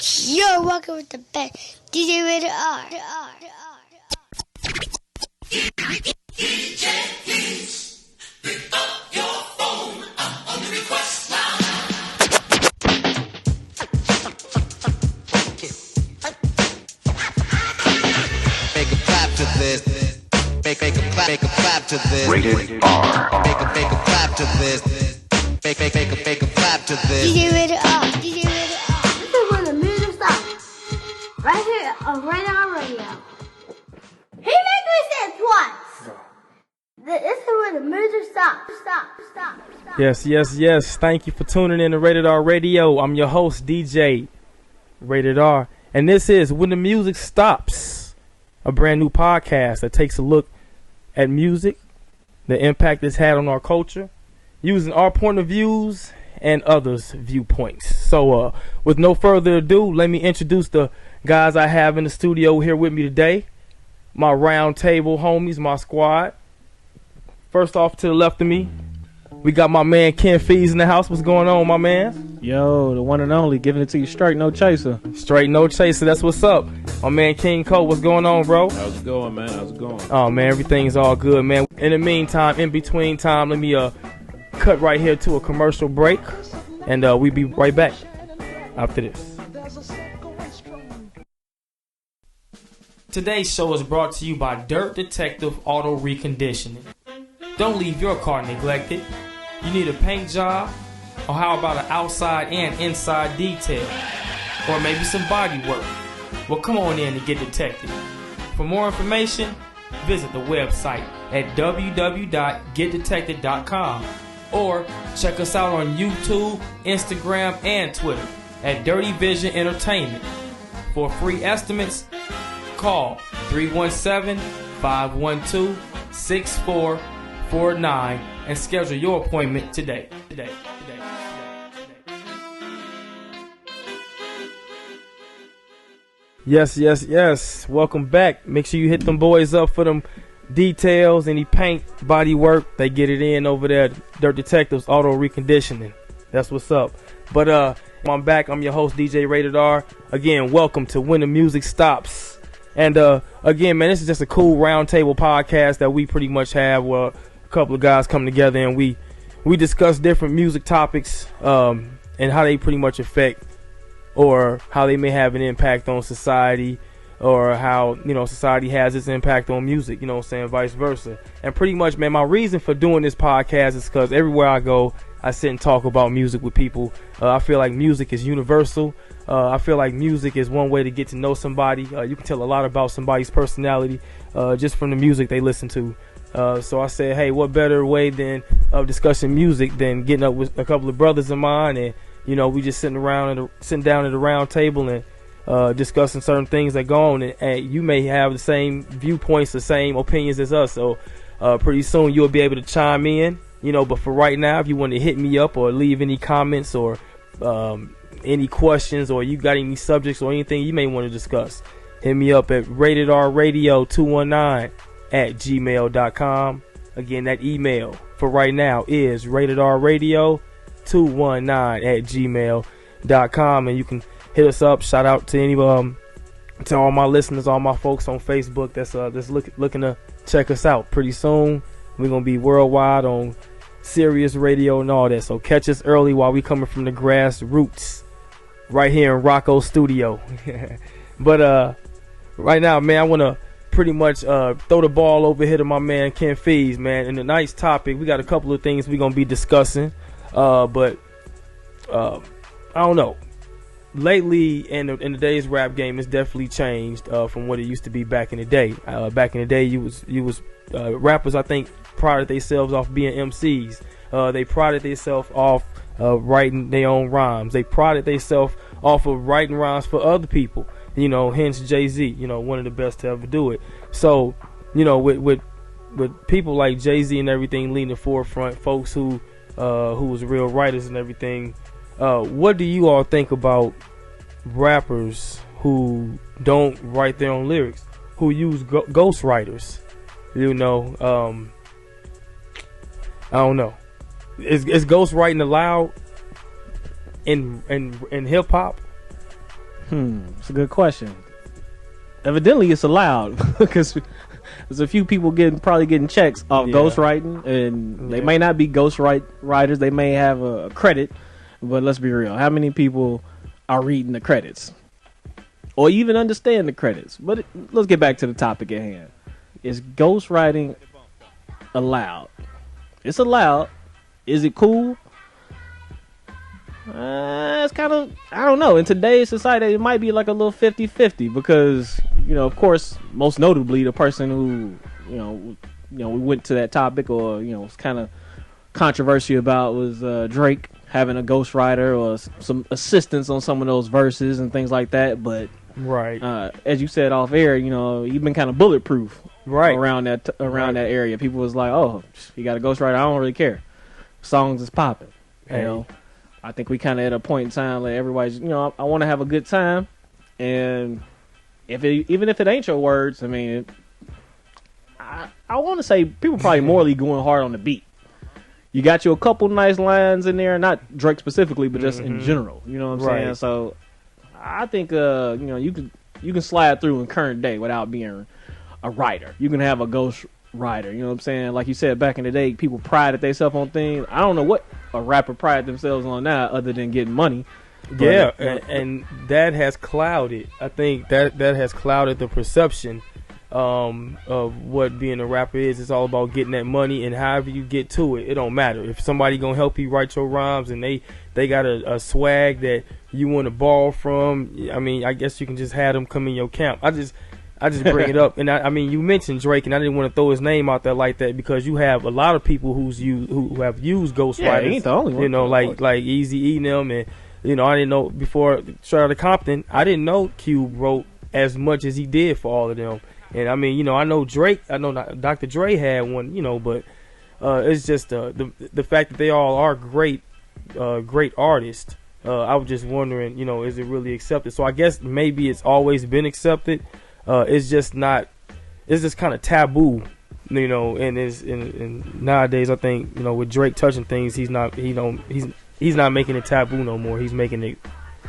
You're welcome with the best DJ Rated R. DJ, please pick up your phone. I'm on the request line. Make a clap to this. Make a clap to this. Rated R. Make a clap to this. Make a clap to this. DJ Rated R. DJ Rated R. This is when the music stops. Right here on Rated R Radio. He made me say it twice. This is when the music stops. Stop. Yes. Thank you for tuning in to Rated R Radio. I'm your host, DJ Rated R. And this is When the Music Stops, a brand new podcast that takes a look at music, the impact it's had on our culture, using our point of views and others' viewpoints. So with no further ado, let me introduce the guys I have in the studio here with me today. My round table homies, my squad. First off, to the left of me, we got my man Ken Fees in the house. What's going on, my man? Yo, the one and only, giving it to you straight, no chaser. Straight, no chaser. That's what's up. My man King Cole, what's going on, bro? How's it going, man? How's it going? Oh, man, everything's all good, man. In the meantime, in between time, let me cut right here to a commercial break, and we'll be right back after this. Today's show is brought to you by Dirt Detective Auto Reconditioning. Don't leave your car neglected. You need a paint job? Or how about an outside and inside detail? Or maybe some body work? Well, come on in and get detected. For more information, visit the website at www.getdetected.com or check us out on YouTube, Instagram, and Twitter at Dirty Vision Entertainment. For free estimates, call 317-512-6449 and schedule your appointment today. Yes. Welcome back. Make sure you hit them boys up for them details, any paint, body work. They get it in over there at Dirt Detectives Auto Reconditioning. That's what's up. But I'm back. I'm your host, DJ Rated R. Again, welcome to When the Music Stops. And again, man, this is just a cool roundtable podcast that we pretty much have where a couple of guys come together and we discuss different music topics and how they pretty much affect or how they may have an impact on society, or how, society has its impact on music, vice versa. And pretty much, man, my reason for doing this podcast is because everywhere I go, I sit and talk about music with people. I feel like music is universal. I feel like music is one way to get to know somebody. You can tell a lot about somebody's personality just from the music they listen to. So I said, hey, what better way of discussing music than getting up with a couple of brothers of mine, and we just sitting down at a round table and discussing certain things that go on, and you may have the same viewpoints, the same opinions as us. So pretty soon you'll be able to chime in, but for right now, if you want to hit me up or leave any comments or any questions, or you got any subjects or anything you may want to discuss, hit me up at ratedradio219@gmail.com. Again, that email for right now is ratedradio219@gmail.com, and you can hit us up. Shout out to to all my listeners, all my folks on Facebook that's looking to check us out. Pretty soon we're gonna be worldwide on Sirius Radio and all that. So catch us early while we coming from the grassroots right here in Rocco Studio. But right now, man, I wanna pretty much throw the ball over here to my man Ken Fees, man. And tonight's topic, we got a couple of things we're gonna be discussing. But I don't know. Lately, in today's rap game, it's definitely changed from what it used to be back in the day. Back in the day, you was rappers, I think, prided themselves off being MCs. They prided themselves off writing their own rhymes. They prided themselves off of writing rhymes for other people. Hence Jay-Z, one of the best to ever do it. So, with people like Jay-Z and everything leading the forefront, folks who was real writers and everything. What do you all think about rappers who don't write their own lyrics, who use ghost writers? I don't know. Is ghost writing allowed in hip hop? It's a good question. Evidently, it's allowed because there's a few people probably getting checks off ghostwriting, and they may not be ghostwriters. They may have a credit, but let's be real. How many people are reading the credits or even understand the credits? But let's get back to the topic at hand. Is ghostwriting allowed? It's allowed. Is it cool? It's kind of, I don't know. In today's society, it might be like a little 50-50 because, of course, most notably, the person who, we went to that topic or, was kind of controversy about was Drake having a ghostwriter or some assistance on some of those verses and things like that. But, right, as you said off air, you've been kind of bulletproof around that area. People was like, oh, you got a ghostwriter? I don't really care. Songs is popping, I think we kind of at a point in time like everybody's, I want to have a good time, and even if it ain't your words, I mean, I want to say people probably morally going hard on the beat. You got you a couple nice lines in there, not Drake specifically, but just in general. You know what I'm saying? So I think you can slide through in current day without being a writer. You can have a ghost writer. You know what I'm saying? Like you said, back in the day, people prided themselves on things. I don't know what a rapper pride themselves on now other than getting money. Yeah, and that has clouded. I think that has clouded the perception of what being a rapper is. It's all about getting that money, and however you get to it, it don't matter. If somebody gonna help you write your rhymes and they got a swag that you want to borrow from, I mean, I guess you can just have them come in your camp. I just bring it up, and I mean, you mentioned Drake, and I didn't want to throw his name out there like that because you have a lot of people who have used ghostwriters. Yeah, he ain't the only one. Like Eazy-E and them, and I didn't know before Straight Outta Compton. I didn't know Cube wrote as much as he did for all of them, and I mean, I know Drake, I know Dr. Dre had one, but it's just the fact that they all are great artists. I was just wondering, is it really accepted? So I guess maybe it's always been accepted. It's just not. It's just kind of taboo, and nowadays I think with Drake touching things, he's not making it taboo no more. He's making it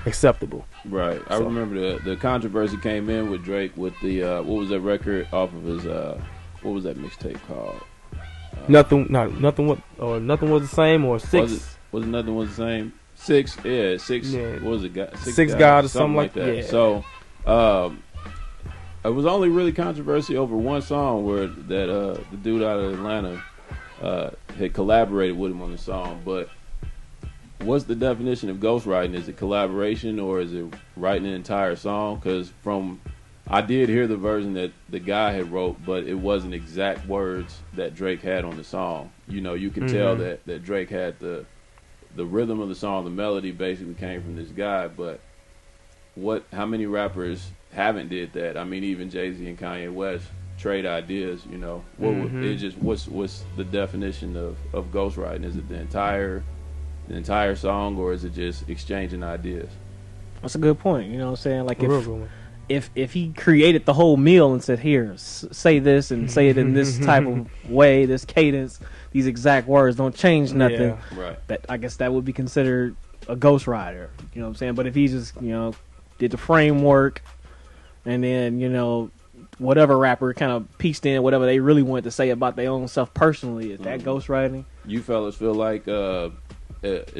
acceptable. Right. I remember the controversy came in with Drake with the what was that record off of his what was that mixtape called? Nothing was the same, or Six. Was it Nothing Was the Same? Six. Yeah. What was it? Six God or something like that. Yeah. So. It was only really controversy over one song where the dude out of Atlanta had collaborated with him on the song. But what's the definition of ghostwriting? Is it collaboration or is it writing an entire song? Because I did hear the version that the guy had wrote, but it wasn't exact words that Drake had on the song. You can tell that Drake had the rhythm of the song, the melody basically came from this guy. But how many rappers haven't did that? I mean, even Jay-Z and Kanye West trade ideas. What's the definition of ghostwriting? Is it the entire song, or is it just exchanging ideas? That's a good point. You know what I'm saying? Like if he created the whole meal and said, here, say this and say it in this type of way, this cadence, these exact words, don't change nothing. Yeah. Right. That I guess that would be considered a ghostwriter. You know what I'm saying? But if he just did the framework, and then, whatever rapper kind of pieced in whatever they really wanted to say about their own self personally, is that ghostwriting? You fellas feel like,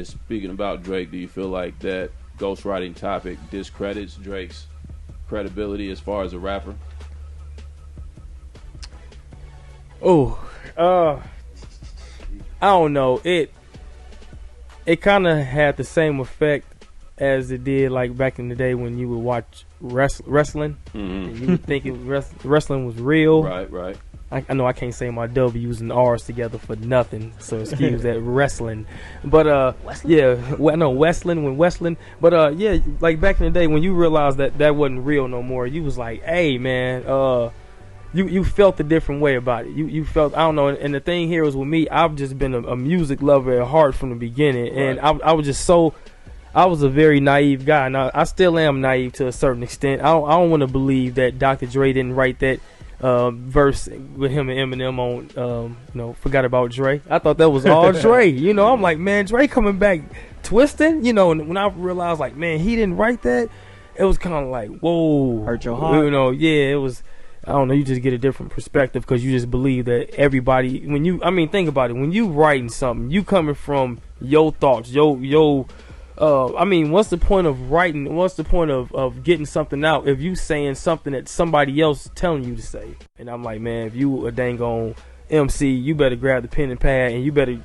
speaking about Drake, do you feel like that ghostwriting topic discredits Drake's credibility as far as a rapper? I don't know. It kind of had the same effect as it did like back in the day when you would watch wrestling, and you would think wrestling was real. Right. I know I can't say my W's and R's together for nothing, so excuse that wrestling. But Westland. But like back in the day when you realized that wasn't real no more, you was like, hey man, you felt a different way about it. You felt, I don't know. And the thing here is with me, I've just been a music lover at heart from the beginning, and I was just so. I was a very naive guy. Now I still am naive to a certain extent. I don't want to believe that Dr. Dre didn't write that verse with him and Eminem on. Forgot About Dre. I thought that was all Dre. I'm like, man, Dre coming back twisting. And when I realized, like, man, he didn't write that, it was kind of like, whoa, hurt your heart. You know, yeah, it was. I don't know. You just get a different perspective because you just believe that everybody. Think about it. When you writing something, you coming from your thoughts, what's the point of writing? What's the point of getting something out if you saying something that somebody else is telling you to say? And I'm like, man, if you a dang on MC, you better grab the pen and pad and you better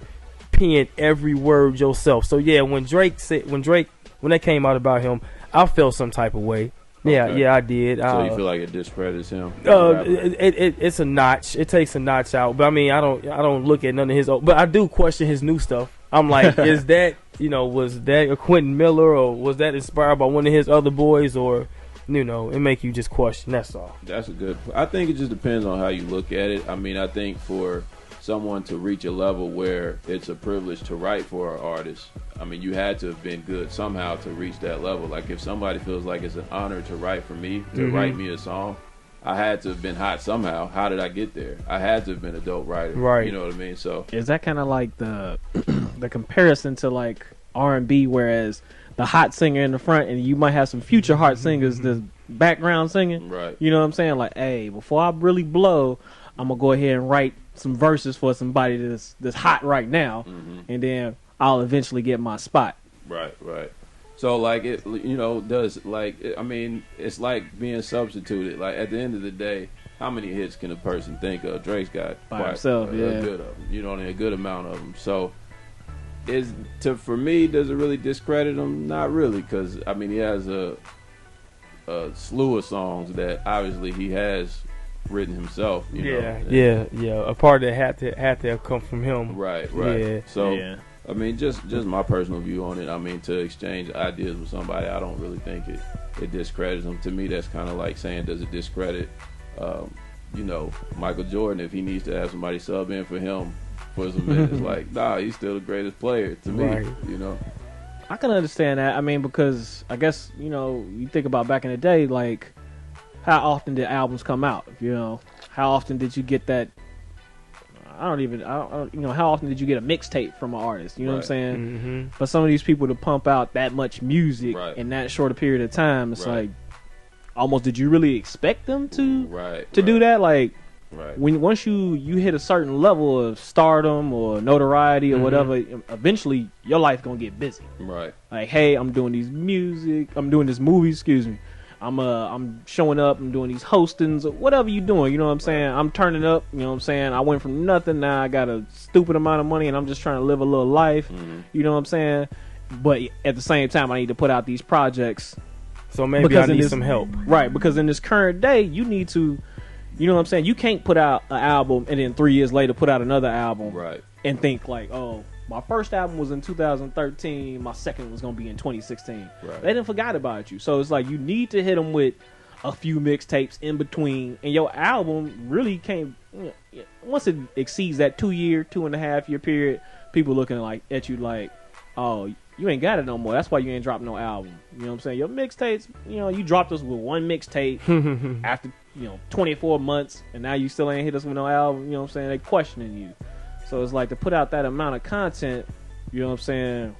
pen every word yourself. So yeah, when that came out about him, I felt some type of way. Okay. Yeah, I did. So you feel like it discredits him? It's a notch. It takes a notch out. But I mean, I don't look at none of his. But I do question his new stuff. I'm like, is that was that a Quentin Miller or was that inspired by one of his other boys or, it make you just question. That's all. That's a good. I think it just depends on how you look at it. I mean, I think for someone to reach a level where it's a privilege to write for an artist, I mean, you had to have been good somehow to reach that level. Like if somebody feels like it's an honor to write for me, to write me a song, I had to have been hot somehow. How did I get there? I had to have been a dope writer. Right. You know what I mean? So is that kind of like the the comparison to like R&B, whereas the hot singer in the front and you might have some future hot singers the background singing? Right. You know what I'm saying? Like, hey, before I really blow, I'm gonna go ahead and write some verses for somebody that's hot right now, and then I'll eventually get my spot. Right. So like it's like being substituted. Like at the end of the day, how many hits can a person think of? Drake's got By himself, a good of them. A good amount of them. So for me, does it really discredit him? Not really, because I mean he has a slew of songs that obviously he has written himself. Yeah. A part that had to have come from him. Right. Yeah. So I mean, just my personal view on it. I mean, to exchange ideas with somebody, I don't really think it discredits them. To me, that's kind of like saying, does it discredit, Michael Jordan if he needs to have somebody sub in for him for some minutes? Like, nah, he's still the greatest player to me. Right. I can understand that. I mean, because I guess you think about back in the day, like how often did albums come out? How often did you get that? How often did you get a mixtape from an artist? You know what I'm saying? Mm-hmm. For some of these people to pump out that much music in that short a period of time, it's like, almost, did you really expect them to do that? Like, once you hit a certain level of stardom or notoriety or whatever, eventually your life gonna get busy. Right. Like, hey, I'm doing this movie, excuse me. I'm showing up, I'm doing these hostings, or whatever you doing, you know what I'm saying? I'm turning up, you know what I'm saying? I went from nothing, now I got a stupid amount of money and I'm just trying to live a little life, you know what I'm saying? But at the same time, I need to put out these projects. So maybe I need some help. Right, because in this current day, you need to, you know what I'm saying? You can't put out an album and then 3 years later put out another album and think like, oh, my first album was in 2013. My second was going to be in 2016. Right. They didn't forgot about you. So it's like you need to hit them with a few mixtapes in between. And your album really can't... once it exceeds that 2.5 year period, people looking at you like, oh, you ain't got it no more. That's why you ain't dropping no album. You know what I'm saying? Your mixtapes, you dropped us with one mixtape after, 24 months. And now you still ain't hit us with no album. You know what I'm saying? They questioning you. So it's like to put out that amount of content, you know what I'm saying?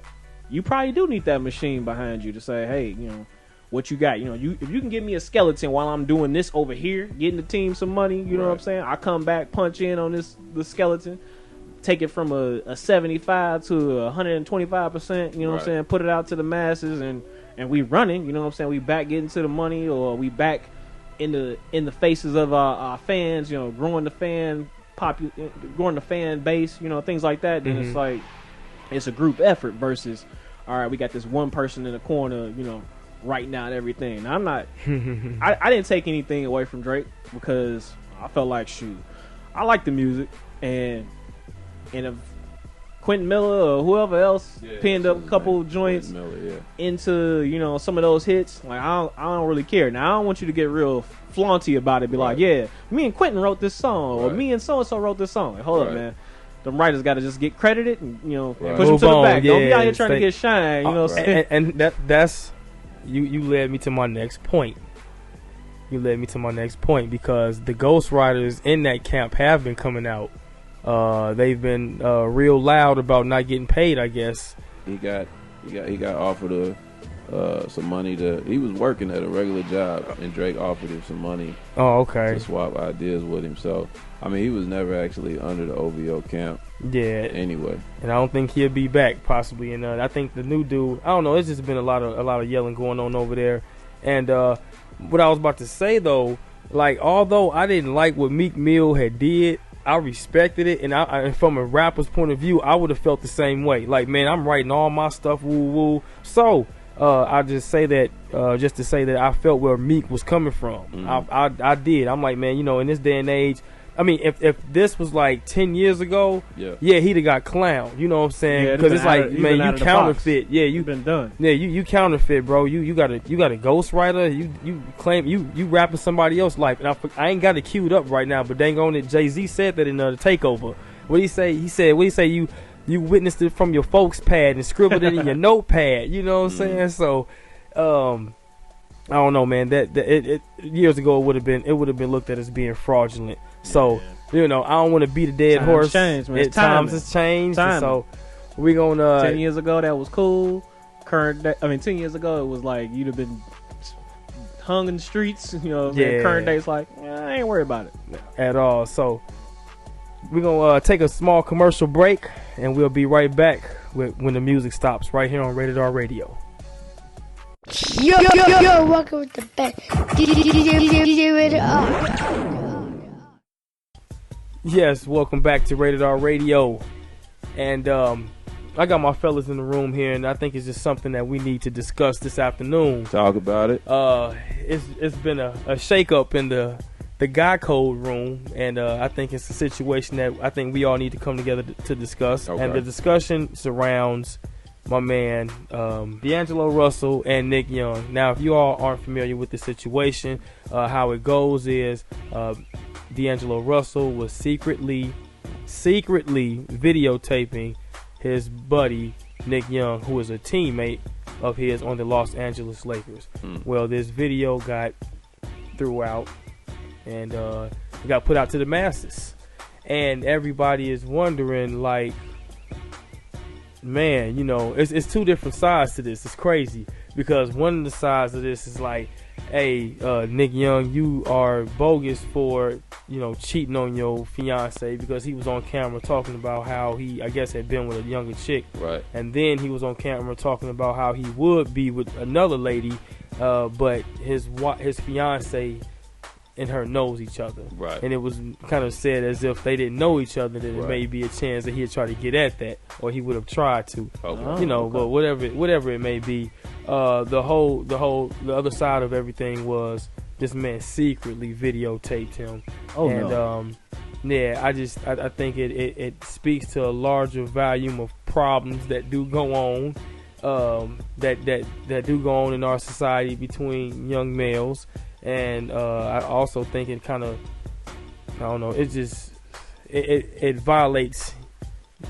You probably do need that machine behind you to say, hey, what you got? If you can give me a skeleton while I'm doing this over here, getting the team some money, you know what I'm saying? I come back, punch in on the skeleton, take it from a 75 to 125%, you know what I'm saying? Put it out to the masses and we running, you know what I'm saying? We back getting to the money, or we back in the faces of our fans, growing the fan base, things like that. Then it's like it's a group effort versus, all right, we got this one person in the corner, writing out everything. Now, I'm not I didn't take anything away from Drake because I felt like, shoot, I like the music, and if Quentin Miller or whoever else pinned up a couple joints into some of those hits, like I don't really care. Now I don't want you to get real flaunty about it. Be like, yeah, me and Quentin wrote this song, or me and so and so wrote this song. Like, hold up, man. Them writers got to just get credited and push them to the back. Don't be out here trying to get shine. You know what I'm saying? And that's you led me to my next point. Because the ghostwriters in that camp have been coming out. They've been real loud about not getting paid, I guess. He got offered some money he was working at a regular job, and Drake offered him some money. Oh, okay. To swap ideas with him. So, I mean, he was never actually under the OVO camp. Yeah. Anyway, and I don't think he'll be back possibly. And I think the new dude, I don't know. It's just been a lot of yelling going on over there. And what I was about to say though, like although I didn't like what Meek Mill had did, I respected it. And from a rapper's point of view, I would have felt the same way. Like, man, I'm writing all my stuff, woo woo. So. I just say that just to say that I felt where Meek was coming from. Mm-hmm. I did. I'm like, man, in this day and age, I mean, if this was like 10 years ago, yeah, he'd have got clowned. You know what I'm saying? Because it's like, man, you counterfeit. Yeah, you've been done. Yeah, you counterfeit, bro. You got a ghostwriter. You claim you rapping somebody else's life. And I ain't got it queued up right now, but dang on it, Jay-Z said that in the Takeover. What he say? He said you witnessed it from your folks' pad and scribbled it in your notepad. You know what I'm saying? So, I don't know, man. That years ago it would have been looked at as being fraudulent. So, I don't want to beat a dead horse. Changed, man. Times has changed. So we gonna 10 years ago that was cool. 10 years ago it was like you'd have been hung in the streets. Current day it's like I ain't worried about it at all. So. We're going to take a small commercial break, and we'll be right back when the music stops right here on Rated R Radio. You're welcome with the best. DJ Rated R. Yes, welcome back to Rated R Radio. And I got my fellas in the room here, and I think it's just something that we need to discuss this afternoon. Talk about it. It's been a shake-up in the guy code room, and I think it's a situation that I think we all need to come together to discuss. Okay. And the discussion surrounds my man D'Angelo Russell and Nick Young. Now, if you all aren't familiar with the situation, how it goes is D'Angelo Russell was secretly videotaping his buddy Nick Young, who is a teammate of his on the Los Angeles Lakers. Well, this video got threw out, and it got put out to the masses, and everybody is wondering, like, man, it's two different sides to this. It's crazy because one of the sides of this is like, hey, Nick Young, you are bogus for cheating on your fiance, because he was on camera talking about how he, I guess, had been with a younger chick, right? And then he was on camera talking about how he would be with another lady, but his fiance and her knows each other, right? And it was kind of said as if they didn't know each other, that it may be a chance that he'd try to get at that, or he would have tried to, but whatever it may be, the other side of everything was this man secretly videotaped him. I think it speaks to a larger volume of problems that do go on, that do go on in our society between young males. And I also think it kind of, I don't know, it violates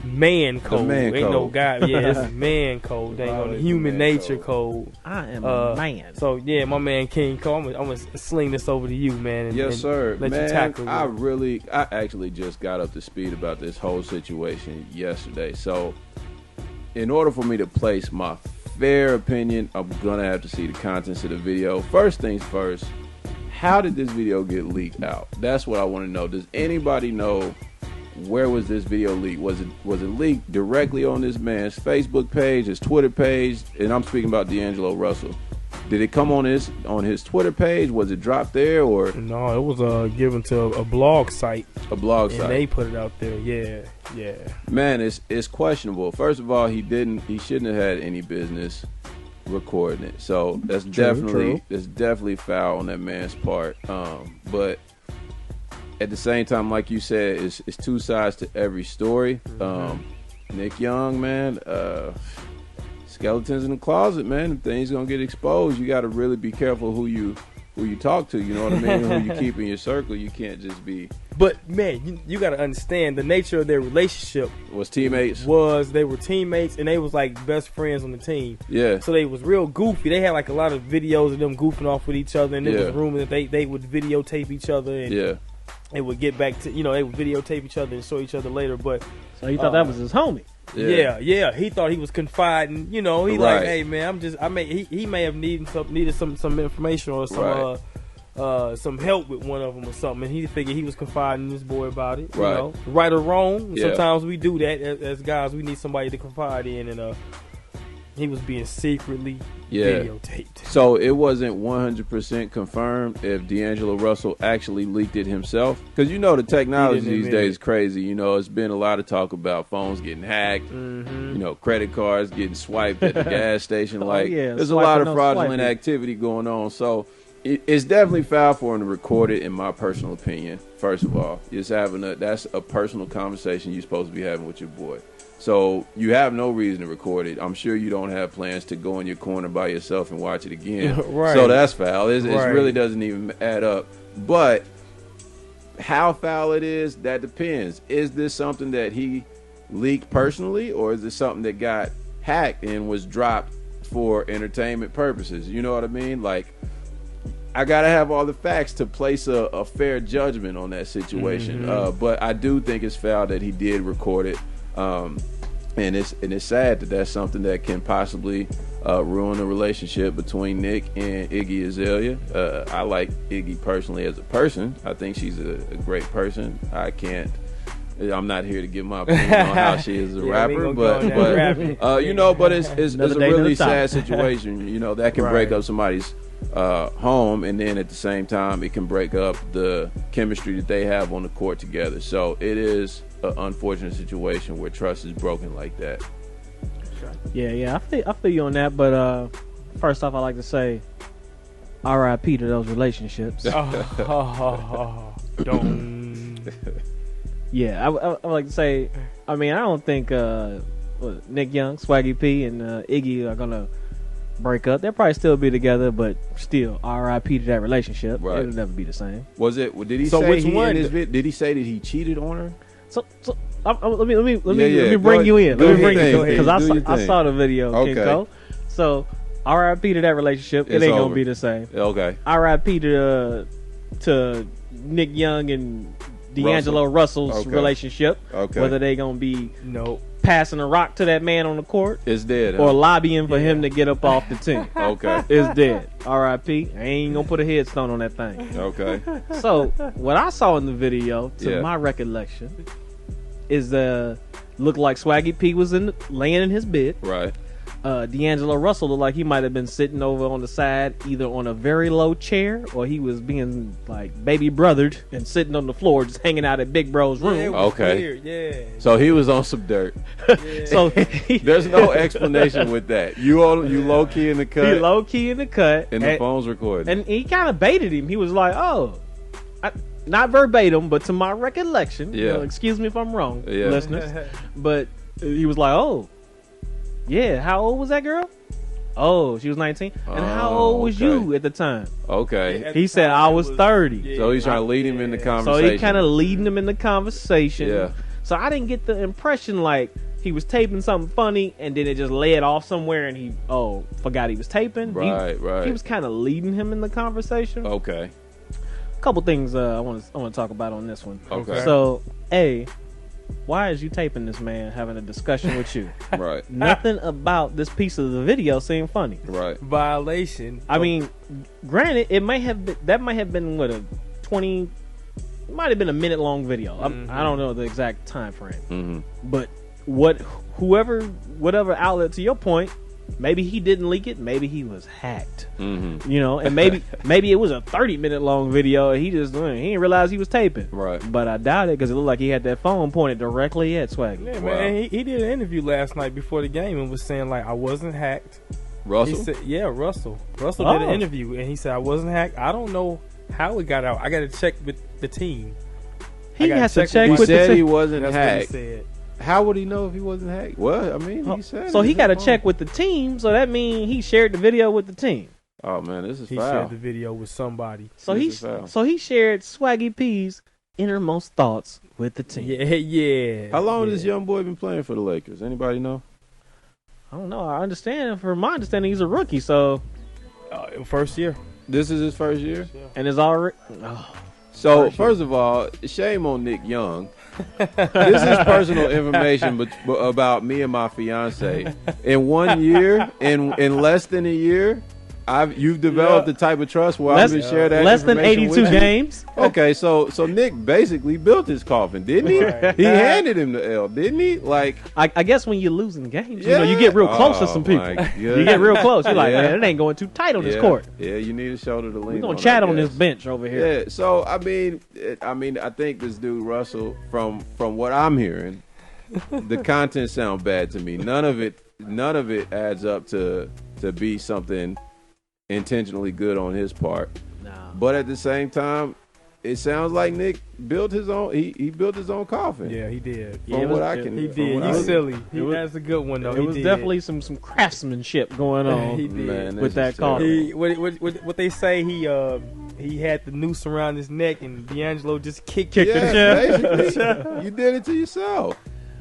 man code. Ain't no guy, it's man code. Dang on the human nature code. I am a man. So yeah, my man King Cole, I'm gonna sling this over to you, man. Yes, sir. Let man, you tackle I actually just got up to speed about this whole situation yesterday. So in order for me to place my fair opinion, I'm gonna have to see the contents of the video. First things first, how did this video get leaked out? That's what I want to know. Does anybody know where was this video leaked? Was it leaked directly on this man's Facebook page, his Twitter page? And I'm speaking about D'Angelo Russell. Did it come on his Twitter page? Was it dropped there, or no? It was given to a blog site. A blog site. And they put it out there. Yeah. Man, it's questionable. First of all, he shouldn't have had any business recording it. So that's definitely foul on that man's part. But at the same time, like you said, it's two sides to every story. Nick Young, man, skeletons in the closet, man. If things gonna get exposed, you got to really be careful who you talk to. You know what I mean? Who you keep in your circle. You can't just be. But man, you got to understand the nature of their relationship. Was teammates. They were teammates, and they was like best friends on the team. Yeah. So they was real goofy. They had like a lot of videos of them goofing off with each other, and there was rumors that they would videotape each other, and it would get back to they would videotape each other and show each other later. But so you thought that was his homie? Yeah. He thought he was confiding. You know, he Right. like, hey man, he may have needed some information or some help with one of them or something, and he figured he was confiding in this boy about it. You Right. know, right or wrong. Yeah. Sometimes we do that as guys. We need somebody to confide in, and he was being secretly videotaped. So it wasn't 100% confirmed if D'Angelo Russell actually leaked it himself. Because you know the technology these days is crazy. You know, it's been a lot of talk about phones getting hacked, you know, credit cards getting swiped at the gas station. Like, there's a lot of fraudulent activity going on. So it's definitely foul for him to record it, in my personal opinion. First of all, that's a personal conversation you're supposed to be having with your boy. So you have no reason to record it. I'm sure you don't have plans to go in your corner by yourself and watch it again. Right. So that's foul. It really doesn't even add up. But how foul it is, that depends. Is this something that he leaked personally, or is it something that got hacked and was dropped for entertainment purposes? You know what I mean? Like, I gotta have all the facts to place a fair judgment on that situation. But I do think it's foul that he did record it. And it's sad that that's something that can possibly ruin the relationship between Nick and Iggy Azalea. I like Iggy personally as a person. I think she's a great person. I'm not here to give my opinion on how she is a rapper, but you know, but it's a really sad situation. You know, that can break up somebody's home, and then at the same time it can break up the chemistry that they have on the court together. So it is an unfortunate situation where trust is broken like that. Yeah, I feel you on that. But first off, I like to say R.I.P. to those relationships. Don't. Yeah, I would like to say, I mean, I don't think Nick Young, Swaggy P, and Iggy are gonna break up. They'll probably still be together, but still, R.I.P. to that relationship. Right. It'll never be the same. Was it? Did he So say which one? did he say that he cheated on her? So let me Yeah. bring you in. Let me bring you in because Do your I thing. saw the video, Okay. Kinko. So R.I.P. to that relationship. It It's ain't over. gonna be the same. Okay. R.I.P. to Nick Young and D'Angelo Russell's Okay. relationship. Okay. Whether they gonna be Nope. passing a rock to that man on the court It's dead. or Huh? lobbying for him to get up off the team. Okay. It's dead. R.I.P. I ain't gonna put a headstone on that thing. Okay. So what I saw in the video, to Yeah. my recollection, is looked like Swaggy P was laying in his bed. Right. D'Angelo Russell looked like he might have been sitting over on the side, either on a very low chair or he was being like baby brothered and sitting on the floor, just hanging out at Big Bro's room. Yeah, it was Okay. weird, yeah. So he was on some dirt. So There's no explanation with that. You low key in the cut, he low key in the cut, and the phone's recording. and he kind of baited him. He was like, "Oh, not verbatim, but to my recollection. Yeah. Excuse me if I'm wrong, Yeah. listeners. But he was like, "Oh, yeah. How old was that girl? Oh, she was 19. And how Oh, old was okay. you at the time? Okay. At He the said time, I it was 30. So he's trying to lead him in the So conversation. he kind of leading him in the conversation. Yeah. So I didn't get the impression like he was taping something funny and then it just led off somewhere and he forgot he was taping. Right, right. He was kind of leading him in the conversation. Okay. A couple things I want to talk about on this one. Okay. So, why is you taping this man having a discussion with you? Right. Nothing about this piece of the video seemed funny. Right. Violation. I mean, granted, it might have been what, a 20, it might have been a minute long video. I don't know the exact time frame. Mm-hmm. But whatever outlet, to your point, maybe he didn't leak it. Maybe he was hacked. Mm-hmm. You know, and maybe it was a 30-minute long video. And he didn't realize he was taping. Right. But I doubt it because it looked like he had that phone pointed directly at Swaggy. Yeah, Wow. man. He did an interview last night before the game and was saying like I wasn't hacked. Russell. He said, yeah, Russell. Russell Oh. did an interview and he said I wasn't hacked. I don't know how it got out. I got to check with the team. He gotta has to check check with he with said the he team. wasn't That's what he hacked. said. How would he know if he wasn't hacked? Well, I mean, he said. So it. he got to His check phone. with the team. So that means he shared the video with the team. Oh man, this is He foul. shared the video with somebody. So This is foul. he shared Swaggy P's innermost thoughts with the team. Yeah. How long yeah. has this young boy been playing for the Lakers? Anybody know? I don't know. I understand. From my understanding, he's a rookie. So First year. This is his first year. and is already. So first of all, shame on Nick Young This is personal information about me and my fiance. In 1 year, in less than a year, you've developed the type of trust where I can share that less than information 82 with you. games. Okay, so Nick basically built his coffin, didn't he? Right. He handed him the L, didn't he? Like, I guess when you're losing games, you get real close to some people. my You get real close. You're like, Yeah. man, it ain't going too tight on this yeah, court. Yeah, you need a shoulder to lean We're gonna on, chat I on this guess. bench over here. Yeah, so I mean, I think this dude Russell, from what I'm hearing, the content sounds bad to me. None of it adds up to be something intentionally good on his part. No. But at the same time, it sounds like Nick built his own. He built his own coffin. Yeah, he did. From it what was- I can, He from did. what I He's can- silly. He it was- has a good one though. It He was did. definitely some craftsmanship going on. He did. Man, with this that is car. terrible. What they say he had the noose around his neck and D'Angelo just kicked Yeah, it. basically, you did it to yourself.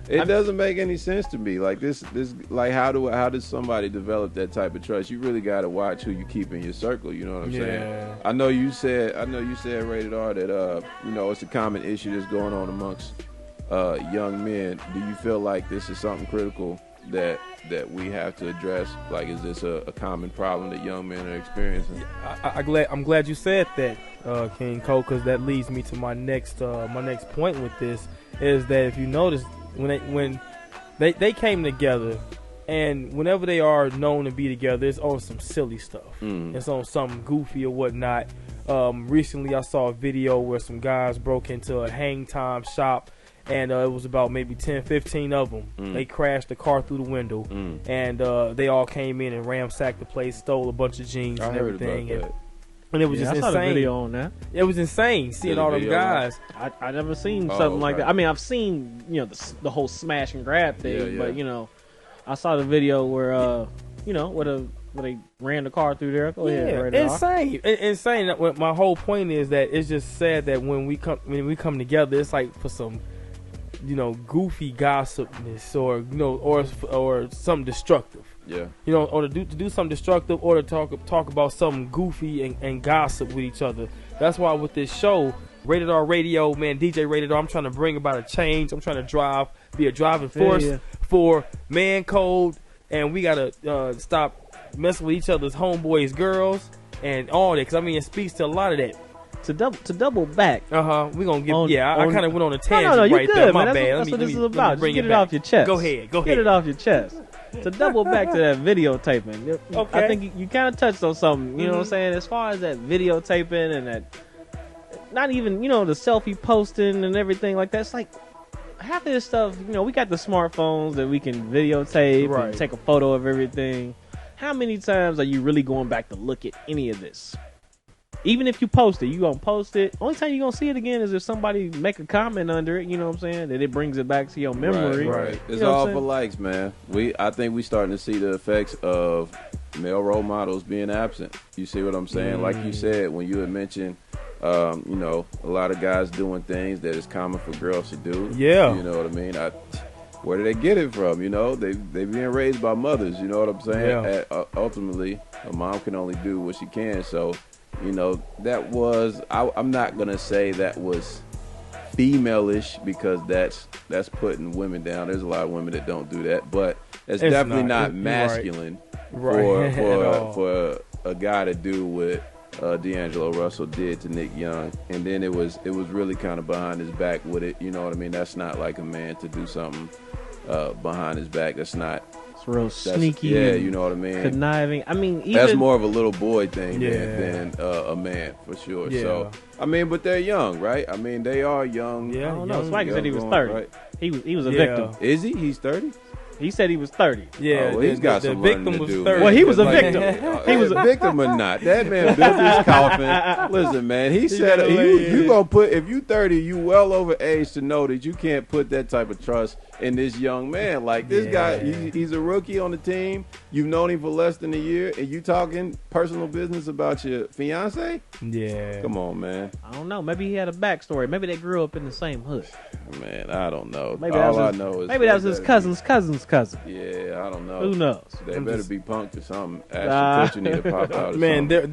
It doesn't make any sense to me. Like this, like how does somebody develop that type of trust? You really got to watch who you keep in your circle. You know what I'm saying? Yeah. I know you said Rated R that it's a common issue that's going on amongst young men. Do you feel like this is something critical that we have to address? Like, is this a common problem that young men are experiencing? I'm glad you said that, King Cole, because that leads me to my next point with this is that if you notice when they came together, and whenever they are known to be together, it's on some silly stuff. It's on something goofy or whatnot. Recently, I saw a video where some guys broke into a hang time shop, and it was about maybe 10, 15 of them. They crashed the car through the window, and they all came in and ransacked the place, stole a bunch of jeans I and heard everything. about that. And it was Yeah, just I saw the insane. video on that. It was insane seeing Did a all them video on guys. I never seen Oh, something like okay. that. I mean, I've seen the whole smash and grab thing, Yeah, yeah. but I saw the video where where they ran the car through there. Go ahead, Yeah, Rated R. insane, insane. My whole point is that it's just sad that when we come together, it's like for some, goofy gossipness or something destructive. Yeah. Or to do something destructive, or to talk about something goofy and gossip with each other. That's why with this show, Rated R Radio, man, DJ Rated R, I'm trying to bring about a change. I'm trying to be a driving force for man code, and we gotta stop messing with each other's homeboys, girls, and all that. Because it speaks to a lot of that. To double back. We gonna give. On- I on- kind of went on a tangent No, you right good, there. My man. bad. That's what this is let me about. Just bring get it back. off your chest. Go ahead. Get it off your chest. To double back to that videotaping, Okay. I think you kind of touched on something. You know what I'm saying? As far as that videotaping and that, not even the selfie posting and everything like that. It's like half of this stuff. We got the smartphones that we can videotape Right. and take a photo of everything. How many times are you really going back to look at any of this? Even if you post it, you gonna post it. Only time you gonna see it again is if somebody make a comment under it. You know what I'm saying? That it brings it back to your memory. Right. You It's know what all I'm for saying? likes, man. I think we starting to see the effects of male role models being absent. You see what I'm saying? Like you said, when you had mentioned, a lot of guys doing things that is common for girls to do. Yeah. You know what I mean? Where do they get it from? They being raised by mothers. You know what I'm saying? Yeah. Ultimately, a mom can only do what she can. So, that was. I'm not gonna say that was female-ish because that's putting women down. There's a lot of women that don't do that, but it's definitely not You're right. masculine Right. At all. for a guy to do what D'Angelo Russell did to Nick Young, and then it was really kind of behind his back with it. You know what I mean? That's not like a man to do something behind his back. That's Real sneaky. Yeah, and you know what I mean. Conniving. I mean, even That's more of a little boy thing Yeah. than a man for sure. Yeah. So but they're young, right? They are young. Yeah. I don't know. young- Swagger said he was young 30. right? He was a Yeah. victim. Is he? He's 30. He said he was 30. Yeah, Oh, well, he's got the some learning victim to was do. 30. Well, he was a Like, victim. He was a victim or not? That man built his coffin. Listen, man, he said got you gonna put if you 30, you well over age to know that you can't put that type of trust in this young man. Like this guy, he's a rookie on the team. You've known him for less than a year, and you talking personal business about your fiance? Yeah. Come on, man. I don't know. Maybe he had a backstory. Maybe they grew up in the same hood. Man, I don't know. Maybe All I that was know is maybe that was his better cousin's cousin's cousin. be- Yeah, I don't know. Who knows? They I'm better just- be punked or something. Ashton Kutcher need to pop out. Or Man, something.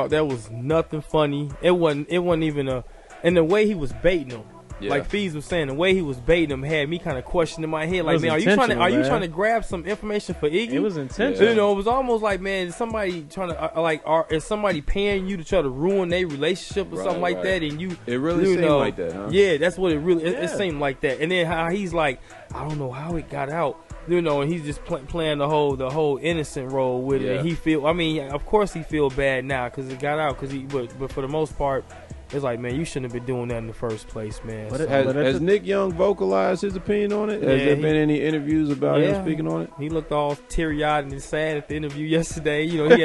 there was nothing funny. It wasn't even and the way he was baiting him. Yeah. Like Fees was saying, the way he was baiting him had me kind of questioning in my head. Like, was man, are you intentional, trying to grab some information for Iggy? It was intentional. You know, it was almost like, man, is somebody trying to is somebody paying you to try to ruin their relationship or something like that? And you, it really seemed like that, huh? Yeah, that's what it seemed like that. And then how he's like, I don't know how it got out. You know, and he's just playing the whole innocent role with it. And he feel, I mean, of course he feel bad now because it got out. But for the most part, it's like, man, you shouldn't have been doing that in the first place, man. Has Nick Young vocalized his opinion on it? Has there been any interviews about him speaking on it? He looked all teary-eyed and sad at the interview yesterday. You know,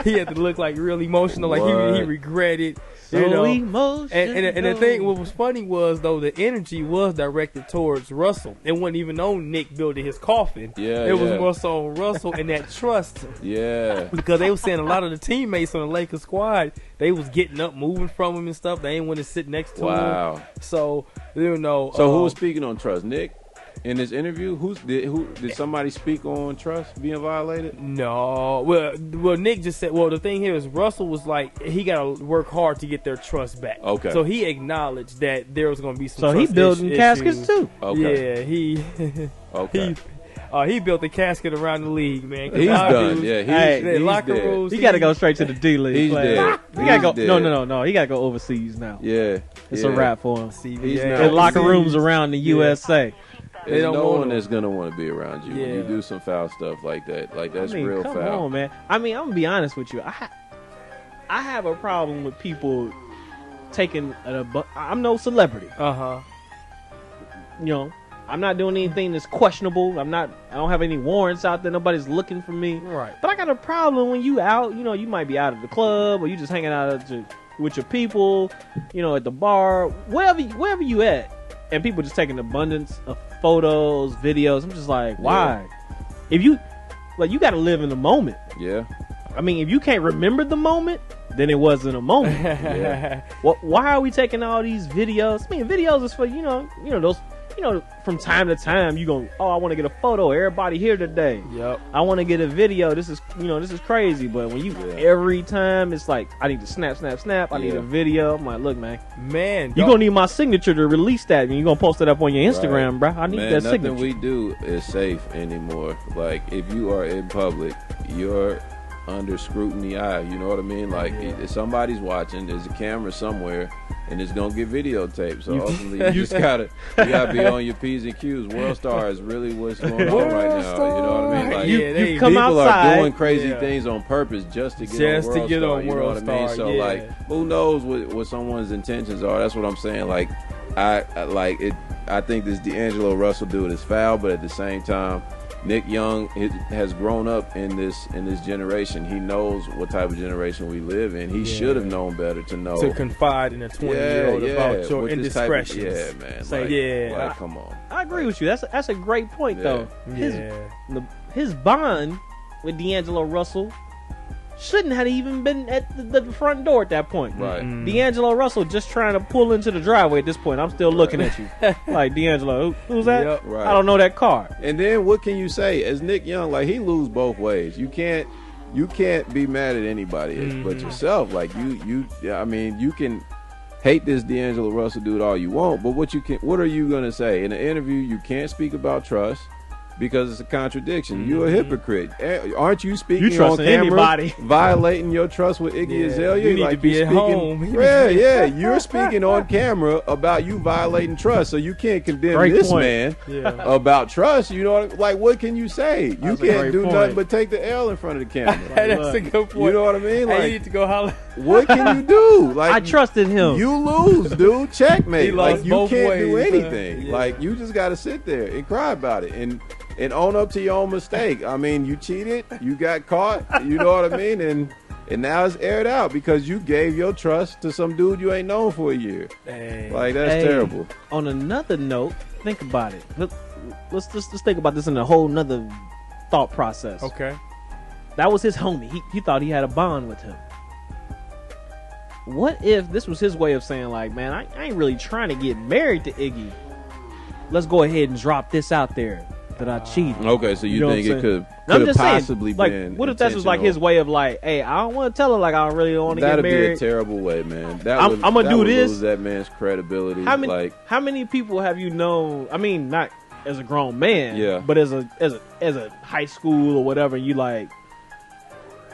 he had to look like real emotional, like he regretted. So emotional. And the thing, what was funny was, though, the energy was directed towards Russell. It wasn't even on Nick building his coffin. It was more so on Russell and that trust. Yeah. Because they were saying a lot of the teammates on the Lakers squad, they was getting up, moving from him and stuff. They ain't want to sit next to him. So, you know. So who was speaking on trust? Nick? In this interview, did somebody speak on trust being violated? No. Well, Nick just said. Well, the thing here is Russell was like he got to work hard to get their trust back. Okay. So he acknowleded that there was going to be some. So he building caskets too. Okay. Yeah, he. Okay. He built a casket around the league, man. He's done. He's locker dead. rooms. He got to go straight to the D League. He's dead. He got to go. Dead. No. He got to go overseas now. Yeah. It's a wrap for him. He's in locker rooms around the USA. There's no one that's gonna want to be around you when you do some foul stuff like that. Like that's real come foul. Come on, man. I mean, I'm gonna be honest with you. I have a problem with people taking I'm no celebrity. Uh-huh. You know, I'm not doing anything that's questionable. I don't have any warrants out there. Nobody's looking for me. Right. But I got a problem when you out. You know, you might be out at the club or you just hanging out with your people. You know, at the bar, wherever you at, and people just taking abundance of photos, videos. I'm just like, why? If you you got to live in the moment. Yeah. I mean, if you can't remember the moment, then it wasn't a moment. Why are we taking all these videos? I mean, videos is for those. From time to time, you go, I want to get a photo. Everybody here today. Yep. I want to get a video. This is crazy. But when every time it's like, I need to snap. I need a video. I'm like, look, man, you're going to need my signature to release that. And you're going to post it up on your Instagram, bro. I need that signature. Nothing we do is safe anymore. Like, if you are in public, you're under scrutiny eye. You know what I mean? Like, if somebody's watching, there's a camera somewhere, and it's gonna get videotaped. So ultimately, you just gotta be on your P's and Q's. World Star is really what's going on right now. You know what I mean? Like, you come people outside, are doing crazy things on purpose just to get on World Star. You know what I mean? So like, who knows what someone's intentions are? That's what I'm saying. Like, I think this D'Angelo Russell dude is foul, but at the same time, Nick Young has grown up in this generation. He knows what type of generation we live in. He should have known better to know to confide in a 20-year-old about your indiscretions. Man. Come on. I agree with you. That's a great point though. His bond with D'Angelo Russell shouldn't have even been at the front door at that point. Right. D'Angelo Russell just trying to pull into the driveway at this point. I'm still looking at you. Like, D'Angelo, who's that? Yep. Right. I don't know that car. And then what can you say? As Nick Young, like, he lose both ways. You can't be mad at anybody but yourself. Like, you can hate this D'Angelo Russell dude all you want, but what are you gonna say? In an interview, you can't speak about trust, because it's a contradiction. You're a hypocrite. Aren't you speaking on camera, anybody, violating your trust with Iggy Azalea? You need to be at home. You're speaking on camera about you violating trust, so you can't condemn this man about trust. You know, like, what can you say? You can't do nothing but take the L in front of the camera. That's a good point. You know what I mean? Like, you need to go holler. What can you do? Like, I trusted him. You lose, dude. Checkmate. He lost you both can't ways, do anything. yeah. Like, you just got to sit there and cry about it and own up to your own mistake. I mean, you cheated, you got caught, you know what I mean? And now it's aired out because you gave your trust to some dude you ain't known for a year. Dang. Like, that's terrible. On another note, think about it. Let's think about this in a whole nother thought process. Okay. That was his homie. He thought he had a bond with him. What if this was his way of saying, like, man, I ain't really trying to get married to Iggy. Let's go ahead and drop this out there. that I cheated. Okay, so you know think what it I'm could I'm have just possibly saying, like, been? what if that's just like his intentional? way of like, hey, I don't want to tell her like I don't really want to get That'd be a married. terrible way, man. That I'm would, gonna that do would this. lose that man's credibility. How many people have you known? I mean, not as a grown man, Yeah. but as a high school or whatever. You like,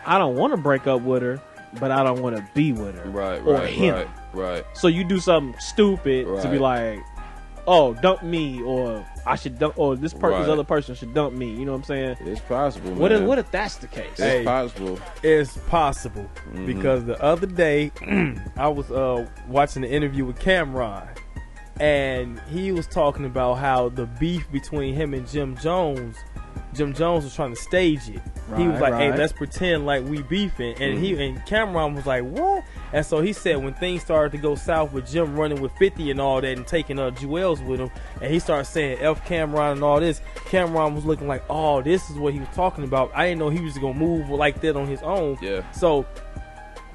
I don't want to break up with her, but I don't want to be with her, or him. Right. So you do something stupid to be like, oh, dump me, or I should dump, or this other person should dump me. You know what I'm saying? It's possible. What if that's the case? It's possible. It's possible because the other day I was watching the interview with Cameron, and he was talking about how the beef between him and Jim Jones was trying to stage it. He was like, "Hey, let's pretend like we beefing," and and Cameron was like, "What?" And so he said when things started to go south with Jim running with 50 and all that and taking Jewels with him, and he started saying F Cameron and all this, Cameron was looking like, "Oh, this is what he was talking about." I didn't know he was gonna move like that on his own. Yeah. So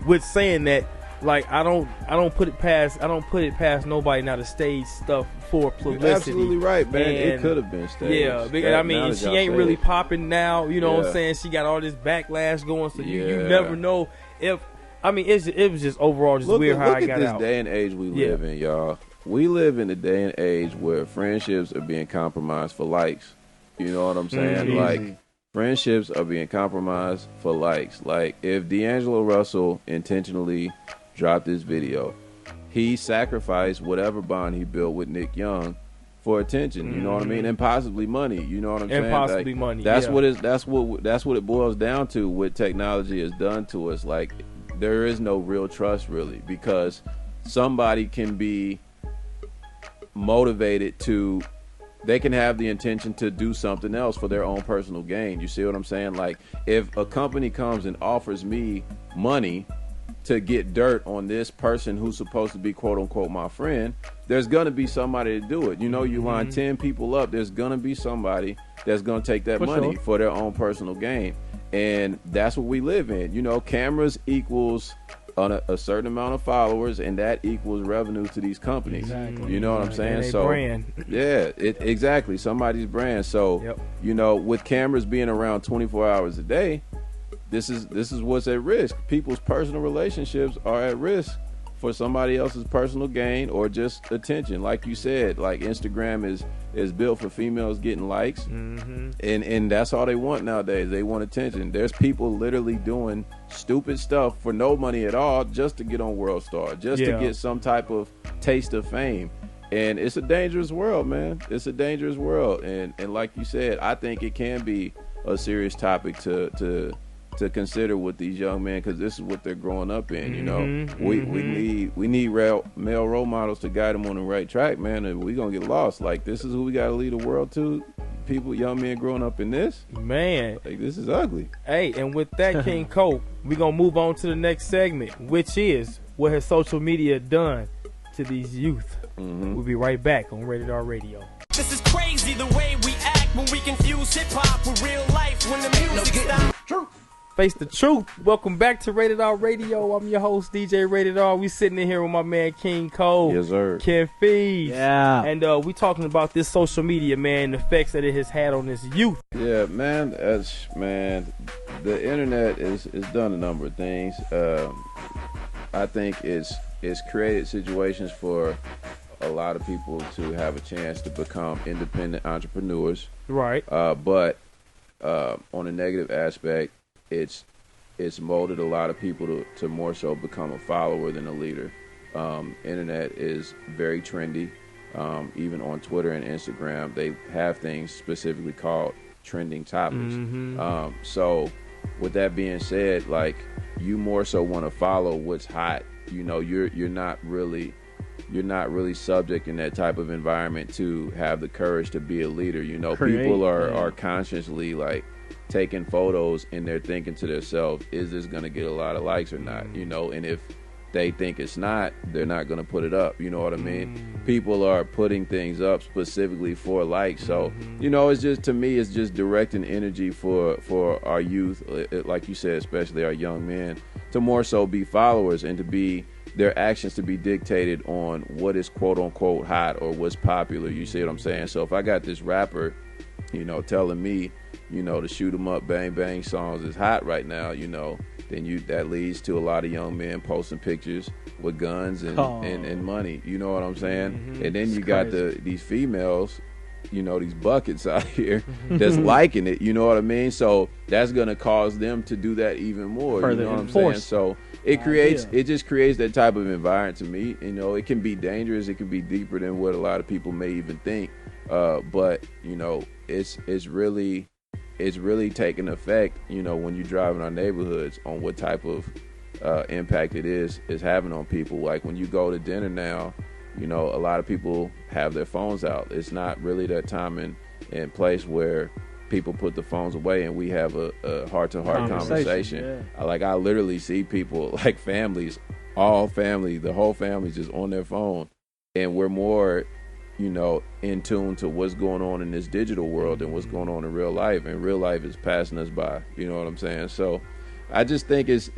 with saying that, like I don't put it past nobody now to stage stuff for publicity. You're absolutely right, man. And it could have been staged. Yeah, because I mean she ain't really popping now. You know what I'm saying? She got all this backlash going, so you never know if. I mean, it was just overall just weird how I got out. Look at this day and age we live in, y'all. We live in a day and age where friendships are being compromised for likes. You know what I'm saying? Like, friendships are being compromised for likes. Like, if D'Angelo Russell intentionally dropped this video, he sacrificed whatever bond he built with Nick Young for attention. You know what I mean? And possibly money. You know what I'm saying? And possibly money. That's what it boils down to. What technology has done to us. Like, there is no real trust really, because somebody can be motivated to, they can have the intention to do something else for their own personal gain. You see what I'm saying? Like, if a company comes and offers me money to get dirt on this person who's supposed to be quote unquote my friend, there's gonna be somebody to do it. You know, you line 10 people up, there's gonna be somebody that's gonna take that money for their own personal gain. And that's what we live in. You know, cameras equals a certain amount of followers, and that equals revenue to these companies. Exactly. You know what I'm saying? So brand. Yeah, exactly. Somebody's brand. So you know, with cameras being around 24 hours a day, this is what's at risk. People's personal relationships are at risk for somebody else's personal gain or just attention. Like you said, like Instagram is built for females getting likes, and that's all they want nowadays. They want attention. There's people literally doing stupid stuff for no money at all just to get on World Star, just to get some type of taste of fame. And it's a dangerous world, man. It's a dangerous world. And like you said, I think it can be a serious topic to consider with these young men, because this is what they're growing up in. You know, we need male role models to guide them on the right track, man. And we gonna get lost. Like, this is who we gotta lead the world to. People, young men growing up in this, man. Like, this is ugly. Hey, and with that, King Cole, we gonna move on to the next segment, which is what has social media done to these youth. We'll be right back on Rated R Radio. This is crazy the way we act when we confuse hip hop with real life when the music stops. Face the truth. Welcome back to Rated R Radio. I'm your host, DJ Rated R. We sitting in here with my man King Cole. Yes, sir. Ken Fees. Yeah. And we talking about this social media, man, the effects that it has had on this youth. Yeah, man. The internet is done a number of things. I think it's created situations for a lot of people to have a chance to become independent entrepreneurs. Right. But on a negative aspect, it's molded a lot of people to more so become a follower than a leader. Internet is very trendy. Even on Twitter and Instagram, they have things specifically called trending topics. So with that being said, like, you more so want to follow what's hot. You know, you're not really subject in that type of environment to have the courage to be a leader. You know, people are consciously like taking photos and they're thinking to themselves, is this going to get a lot of likes or not? You know, and if they think it's not, they're not going to put it up. You know what I mean? People are putting things up specifically for likes. So, you know, it's just, to me, it's just directing energy for our youth, like you said, especially our young men, to more so be followers and to be their actions to be dictated on what is quote unquote hot or what's popular. You see what I'm saying? So if I got this rapper telling me, the shoot 'em up, bang bang songs is hot right now, then that leads to a lot of young men posting pictures with guns and money. You know what I'm saying? Mm-hmm. And then you got these females, these buckets out here that's liking it. You know what I mean? So that's gonna cause them to do that even more. Further you know what I'm enforce saying? So it just creates that type of environment to me. It can be dangerous. It can be deeper than what a lot of people may even think. But it's really taking effect, when you're driving our neighborhoods on what type of impact it is having on people. Like when you go to dinner now, a lot of people have their phones out. It's not really that time and place where people put the phones away and we have a heart-to-heart conversation. Yeah. I literally see people, like families, the whole family just on their phone, and we're more in tune to what's going on in this digital world and what's going on in real life, and real life is passing us by. You know what I'm saying? So I just think it's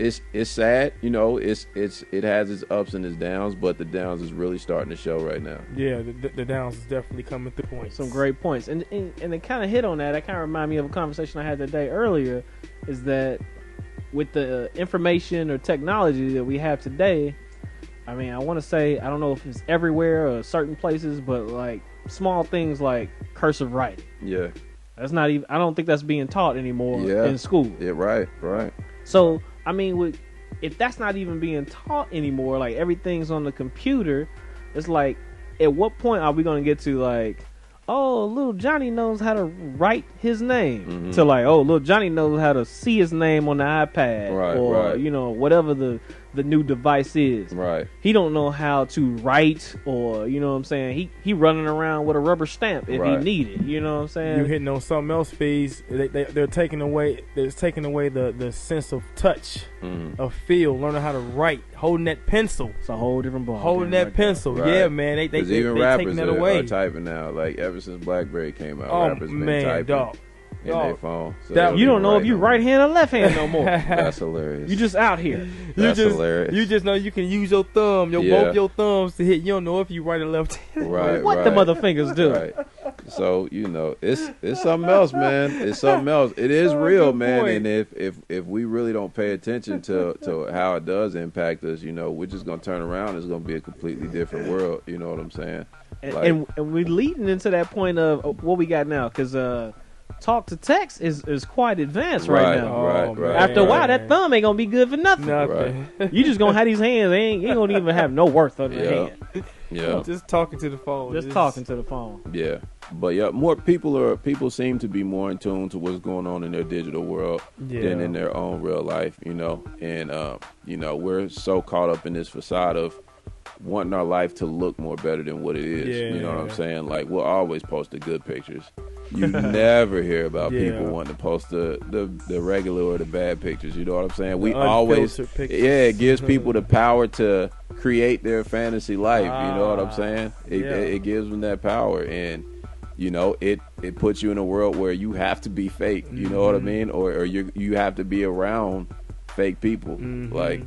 sad. It has its ups and its downs, but the downs is really starting to show right now. Yeah, the downs is definitely coming through points. Some great points, and it kind of hit on that. That kind of remind me of a conversation I had today earlier. Is that with the information or technology that we have today? I mean, I want to say, I don't know if it's everywhere or certain places, but like small things like cursive writing. Yeah. That's not even, I don't think that's being taught anymore in school. Yeah, right. So, I mean, if that's not even being taught anymore, like everything's on the computer, it's like, at what point are we going to get to like, oh, little Johnny knows how to write his name, to like, oh, little Johnny knows how to see his name on the iPad, or whatever the new device is. Right. He don't know how to write, or you know what I'm saying. He running around with a rubber stamp if he need it. You know what I'm saying. You hitting on something else, Fees. They're taking away. They're taking away the sense of touch, of feel, learning how to write, holding that pencil. It's a whole different ball. Holding that pencil, yeah, man. They even rappers taking that away. Are typing now. Like ever since BlackBerry came out, rappers been typing. Dog. In their phone. So you don't know if you right hand or left hand no more. That's hilarious. You just out here. Hilarious. You just know you can use your thumb, both your thumbs to hit. You don't know if you right or left. Right. What the mother fingers do. Right. So it's something else, man. It's something else. It is real, man. And if we really don't pay attention to how it does impact us, we're just gonna turn around. It's gonna be a completely different world. You know what I'm saying? And we're leading into that point of what we got now, because talk to text is quite advanced right now. Right. After a while, that thumb ain't gonna be good for nothing. Right. You just gonna have these hands. You ain't gonna even have no worth on your hand. Yeah. Just talking to the phone. Just talking to the phone. Yeah. But more people seem to be more in tune to what's going on in their digital world than in their own real life, And we're so caught up in this facade of wanting our life to look more better than what it is. Yeah. You know what I'm saying? Like, we'll always post the good pictures. You never hear about people wanting to post the regular or the bad pictures. You know what I'm saying? We always, pictures. it gives people the power to create their fantasy life. You know what I'm saying? It gives them that power, and it puts you in a world where you have to be fake. You know what I mean? Or you have to be around fake people. Like,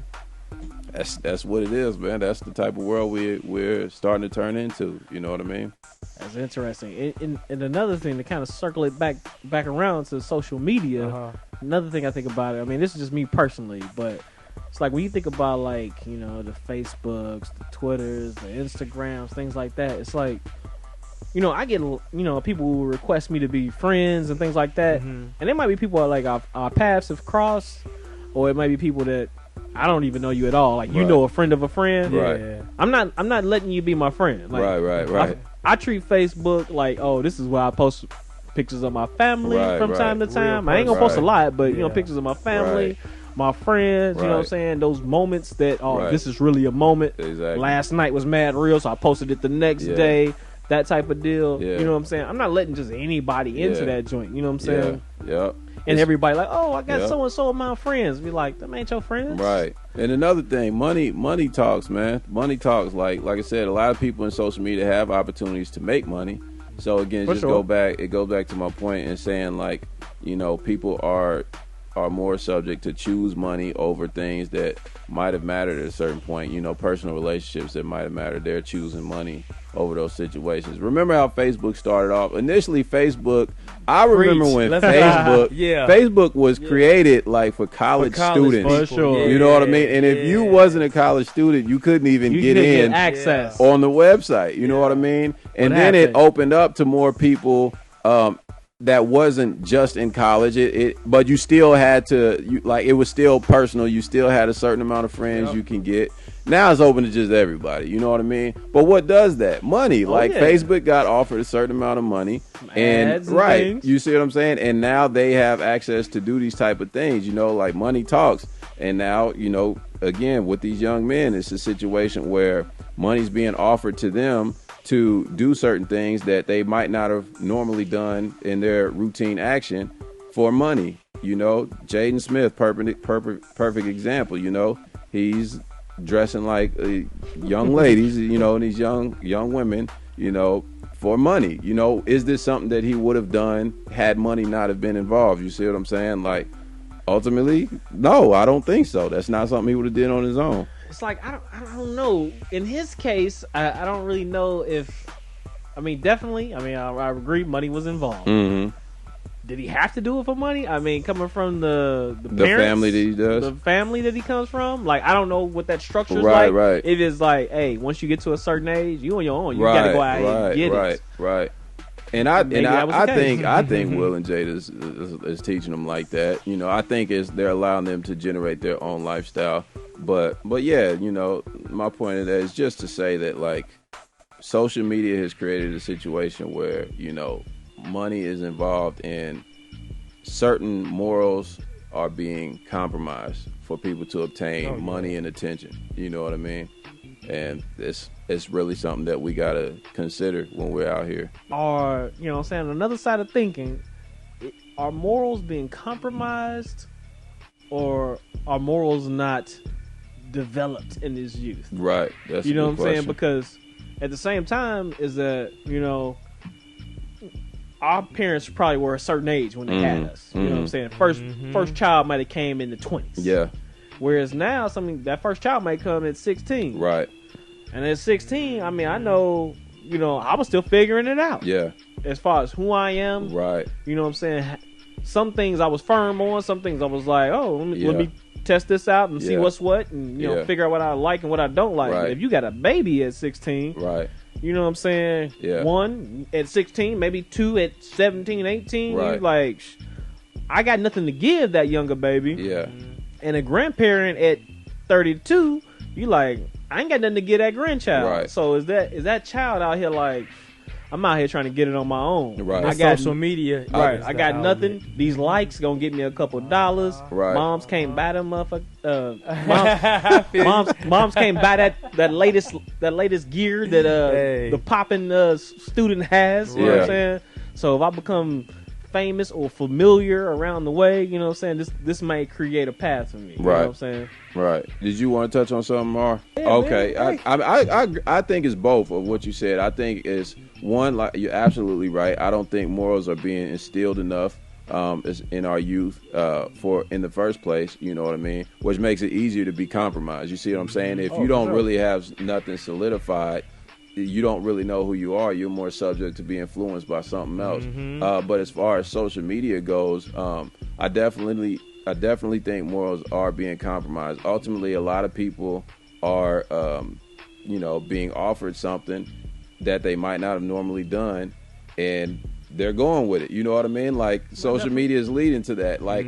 that's what it is, man. That's the type of world we're starting to turn into. You know what I mean? That's interesting. And another thing to kind of circle it back around to social media. Another thing I think about it. I mean, this is just me personally, but it's like when you think about like the Facebooks, the Twitters, the Instagrams, things like that. It's like I get people who request me to be friends and things like that, and there might be people that, like our paths have crossed, or it might be people that I don't even know you at all. Like a friend of a friend. Right. I'm not letting you be my friend. Like, right. I treat Facebook like, oh, this is where I post pictures of my family from time to time. I ain't gonna post a lot, but pictures of my family, my friends. You know what I'm saying? Those moments that this is really a moment. Exactly. Last night was mad real, so I posted it the next day. That type of deal. Yeah. You know what I'm saying? I'm not letting just anybody into that joint. You know what I'm saying? Yeah. And everybody like, oh, I got so and so of my friends. Be like, them ain't your friends, right? And another thing, money talks, man. Money talks. Like I said, a lot of people in social media have opportunities to make money. So again, it goes back to my point in saying, like, people are are more subject to choose money over things that might have mattered at a certain point. You know, personal relationships that might have mattered. They're choosing money over those situations. Remember how Facebook started off? Initially, Facebook, I remember when Facebook was created like for college students. For sure. You know what I mean? And if you wasn't a college student, you couldn't even get in access on the website. You know what I mean? And then it opened up to more people that wasn't just in college. But you still had to, it was still personal. You still had a certain amount of friends you can get. Now it's open to just everybody. You know what I mean? But what does that? Money. Facebook got offered a certain amount of money. And things. You see what I'm saying? And now they have access to do these type of things. You know, like money talks. And now, you know, again, with these young men, it's a situation where money's being offered to them to do certain things that they might not have normally done in their routine action for money. You know, Jaden Smith, perfect example. You know, he's dressing like young ladies, you know, and these young women, you know, for money. You know, is this something that he would have done had money not have been involved? You see what I'm saying? Like, ultimately, no, I don't think so. That's not something he would have did on his own. It's like, I don't know. In his case, I don't really know if, definitely, I agree money was involved. Mm-hmm. Did he have to do it for money? I mean, coming from the parents, family that he does, the family that he comes from, like, I don't know what that structure is like. Right. If it's like, hey, once you get to a certain age, you on your own. You gotta go out and get it. Right. And I think Will and Jada is teaching them like that. You know, I think they're allowing them to generate their own lifestyle. But yeah, you know, my point of that is just to say that, like, social media has created a situation where, you know, money is involved and certain morals are being compromised for people to obtain money and attention. You know what I mean? And it's really something that we got to consider when we're out here. Or, you know what I'm saying, another side of thinking, are morals being compromised, or are morals not developed in his youth? Right. That's you know a what good I'm saying? question. Because at the same time is that, you know, our parents probably were a certain age when they had us. You know what I'm saying? First child might have came in the 20s. Yeah. Whereas now, that first child might come at 16. Right. And at 16, I know, you know, I was still figuring it out. Yeah. As far as who I am. Right. You know what I'm saying? Some things I was firm on. Some things I was like, oh, let me test this out and see what's what. And, you know, figure out what I like and what I don't like. Right. But if you got a baby at 16. Right. You know what I'm saying? Yeah. 1 at 16, maybe 2 at 17, 18. Right. You like, I got nothing to give that younger baby. Yeah. And a grandparent at 32, you like, I ain't got nothing to give that grandchild. Right. So is that child out here like, I'm out here trying to get it on my own. Right. I got social media. Right. I got nothing. These likes gonna get me a couple dollars. Right. Moms can't buy them motherfucker. Moms can't buy that latest gear that the poppin' student has. You know what I'm saying? So if I become famous or familiar around the way, you know what I'm saying, this may create a path for me. You know what I'm saying? Right. Did you want to touch on something more? Yeah, okay. Man, I think it's both of what you said. I think it's one, like, you're absolutely right. I don't think morals are being instilled enough in our youth for in the first place, you know what I mean? Which makes it easier to be compromised. You see what I'm saying? If you don't really have nothing solidified, you don't really know who you are. You're more subject to be influenced by something else. But as far as social media goes, I definitely think morals are being compromised. Ultimately, a lot of people are, being offered something that they might not have normally done, and they're going with it. You know what I mean? Like, social media is leading to that. Like,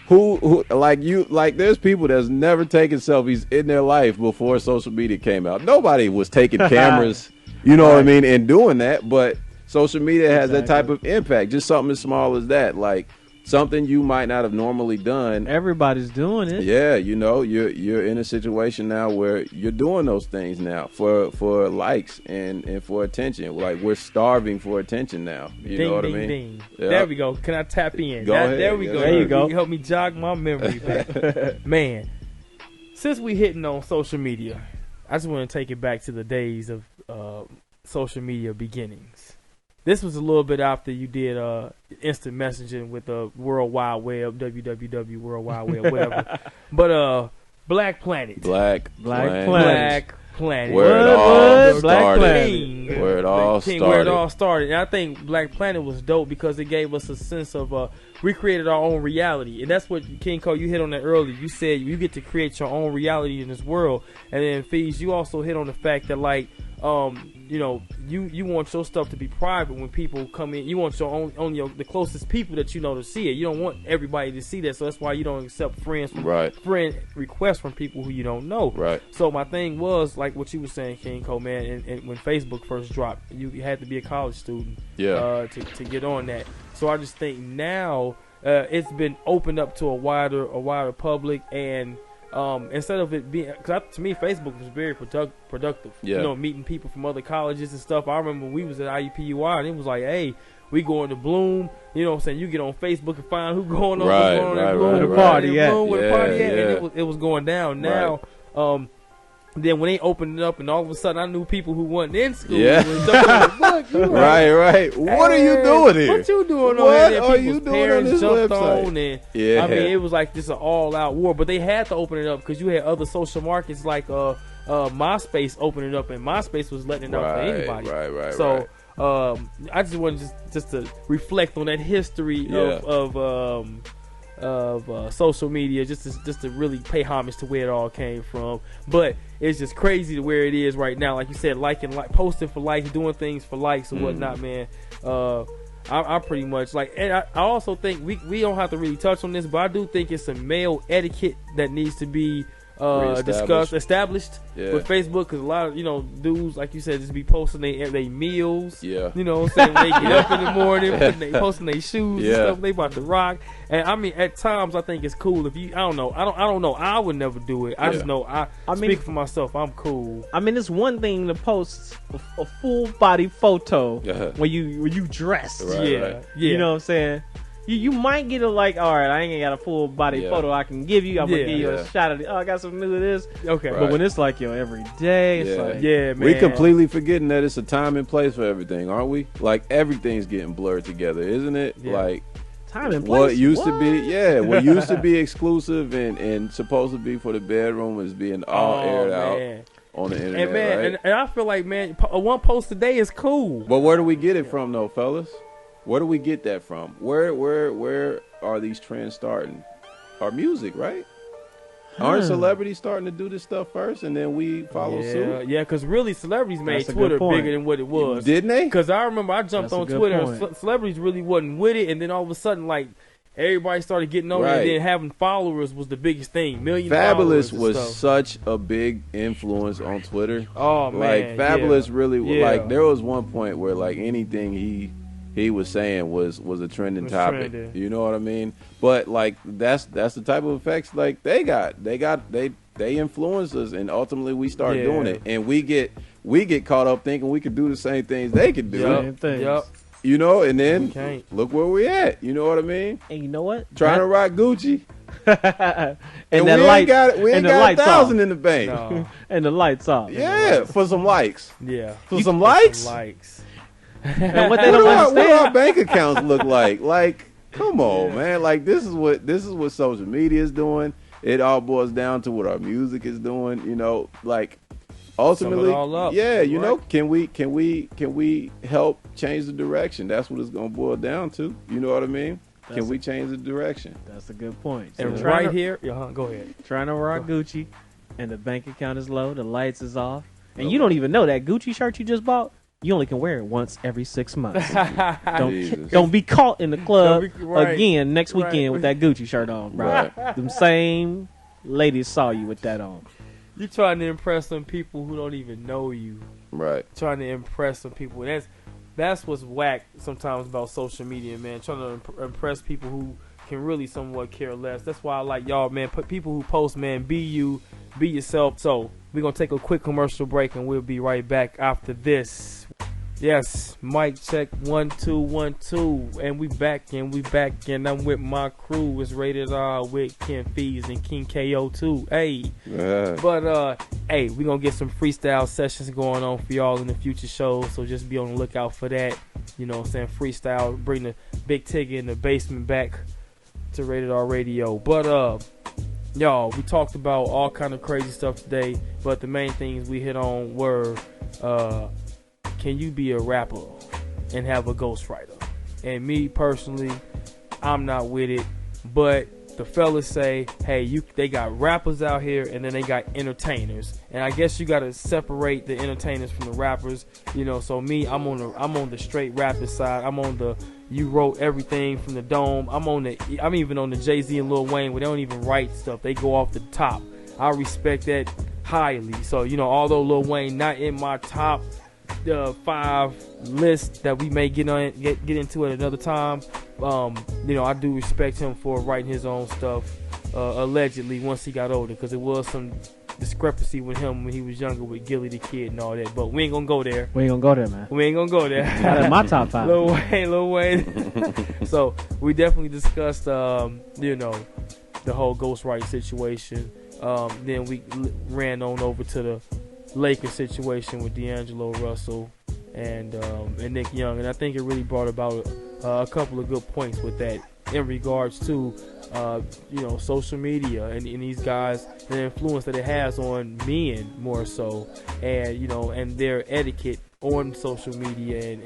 who there's people that's never taken selfies in their life before social media came out. Nobody was taking cameras, you know what I mean, and doing that. But social media has that type of impact. Just something as small as that, like something you might not have normally done. Everybody's doing it. Yeah, you know, you're in a situation now where you're doing those things now for likes and for attention. Like, we're starving for attention now. You know what I mean? Ding. Yep. There we go. Can I tap in? Go ahead. There we go. There you go. You help me jog my memory back. Man, since we hitting on social media, I just want to take it back to the days of social media beginnings. this was a little bit after you did instant messaging with the World Wide Web, www World Wide Web, whatever. But Black Planet. Black Planet. Black Planet. Where it all Black started. Planet. Where it all Where it all started. started. And I think Black Planet was dope because it gave us a sense of we created our own reality. And that's what King Cole, you hit on that earlier. You said you get to create your own reality in this world. And then Fees, you also hit on the fact that like you know, you want your stuff to be private when people come in. You want your only the closest people that you know to see it. You don't want everybody to see that, so that's why you don't accept friend requests from people who you don't know. Right. So my thing was like what you were saying, King Cole, man. And when Facebook first dropped, you had to be a college student, to get on that. So I just think now it's been opened up to a wider public and. Instead of it being, because to me Facebook was very productive. Yeah. You know, meeting people from other colleges and stuff. I remember when we was at IUPUI and it was like, hey, we going to Bloom. You know what I'm saying? You get on Facebook and find who going on. Right, what's going on right, at Bloom, right, where right. party Yeah. Bloom, where the party at, Yeah, and it was going down. Now, then when they opened it up and all of a sudden I knew people who wasn't in school. Yeah. Look, you Right. What are you doing here? What you doing What on here? are People's you doing on parents this jumped website? on and Yeah. I mean it was like just an all out war. But they had to open it up because you had other social markets like MySpace opening up, and MySpace was letting it out for anybody. Right. So I just wanted just to reflect on that history of social media, just to really pay homage to where it all came from. But it's just crazy to where it is right now. Like you said, posting for likes, doing things for likes and whatnot, man. I pretty much like, and I also think we don't have to really touch on this, but I do think it's some male etiquette that needs to be established with Facebook, because a lot of dudes, like you said, just be posting they meals. Yeah. You know what I'm saying? When they get up in the morning, they posting their shoes and stuff they about to rock. And I mean, at times I think it's cool if you. I don't know. I would never do it. I just know. I mean, speak for myself. I'm cool. I mean, it's one thing to post a full body photo when you dress. Right. You know what I'm saying? You might get a like, all right, I ain't got a full body photo I can give you. I'm gonna give you a shot of it. Oh, I got some new of this. Okay. But when it's like every day, it's like, man. We completely forgetting that it's a time and place for everything, aren't we? Like everything's getting blurred together, isn't it? Yeah. Like time and place. what used to be exclusive and supposed to be for the bedroom is being all aired out on the internet. And man, right? and I feel like, man, one post a day is cool. But where do we get it from, though, fellas? Where do we get that from? Where are these trends starting? Our music, right? Aren't celebrities starting to do this stuff first, and then we follow suit? Yeah, because really, celebrities made That's a Twitter good point. bigger than what it was. Didn't they? Because I remember I jumped That's a on good Twitter, point. and celebrities really wasn't with it, and then all of a sudden, like, everybody started getting on it, Right. and then having followers was the biggest thing. Million Fabulous followers and was stuff. such a big influence on Twitter. Oh, man. Like Fabulous really Yeah. like there was one point where like anything he was saying was a trending Was topic. trending. You know what I mean? But like that's the type of effects like they influence us, and ultimately we start doing it, and we get caught up thinking we could do the same things they could do. Same things. Yup. You know, and We then can't. look where we at. You know what I mean? And you know what? Trying to rock Gucci, and and that we light, ain't got we ain't and the got lights 1,000 off. in the bank. No. And the lights off. Yeah, for some likes. Yeah. For some likes. Likes. And what they What don't do our understand. bank accounts look like? Like, come on, man. Like this is what social media is doing. It all boils down to what our music is doing. You know, like ultimately, Sum it all up. yeah. You know, Right. can we help change the direction? That's what it's gonna boil down to. You know what I mean? Can we change the direction? That's a good point. And So right here, go ahead. trying to rock Gucci, and the bank account is low, the lights is off, and you don't even know that Gucci shirt you just bought. You only can wear it once every 6 months. Jesus. Don't be caught in the club Don't be- right. again next Right. weekend with that Gucci shirt on, bro. Right. Them same ladies saw you with that on. You're trying to impress some people who don't even know you. Right. Trying to impress some people. That's what's whack sometimes about social media, man. Trying to impress people who can really somewhat care less. That's why I like y'all, man. Put people who post, man. Be you, be yourself. So we're gonna take a quick commercial break, and we'll be right back after this. Yes, mic check 1 2 1 2, and we back, and I'm with my crew. It's Rated R with Ken Fees and King KO too. Hey. Yeah. But hey, we're gonna get some freestyle sessions going on for y'all in the future shows, so just be on the lookout for that. You know what I'm saying? Freestyle, bring the Big Tigger in the basement back to Rated R Radio. But y'all, we talked about all kind of crazy stuff today, but the main things we hit on were can you be a rapper and have a ghostwriter? And me personally, I'm not with it, but the fellas say, hey, they got rappers out here and then they got entertainers, and I guess you got to separate the entertainers from the rappers, you know. So me, I'm on the straight rapping side. I'm on the you wrote everything from the dome. I'm even on the Jay-Z and Lil Wayne where they don't even write stuff. They go off the top. I respect that highly. So, you know, although Lil Wayne not in my top 5 list that we may get into at another time, you know, I do respect him for writing his own stuff, allegedly, once he got older, because it was some discrepancy with him when he was younger with Gilly the Kid and all that. But we ain't gonna go there. We ain't gonna go there, man. We ain't gonna go there. Not in my top 5. Lil Wayne. So we definitely discussed, you know, the whole ghostwriting situation. Then we ran on over to the Lakers situation with D'Angelo Russell and Nick Young, and I think it really brought about a couple of good points with that in regards to you know, social media and these guys, the influence that it has on men more so, and you know, and their etiquette on social media,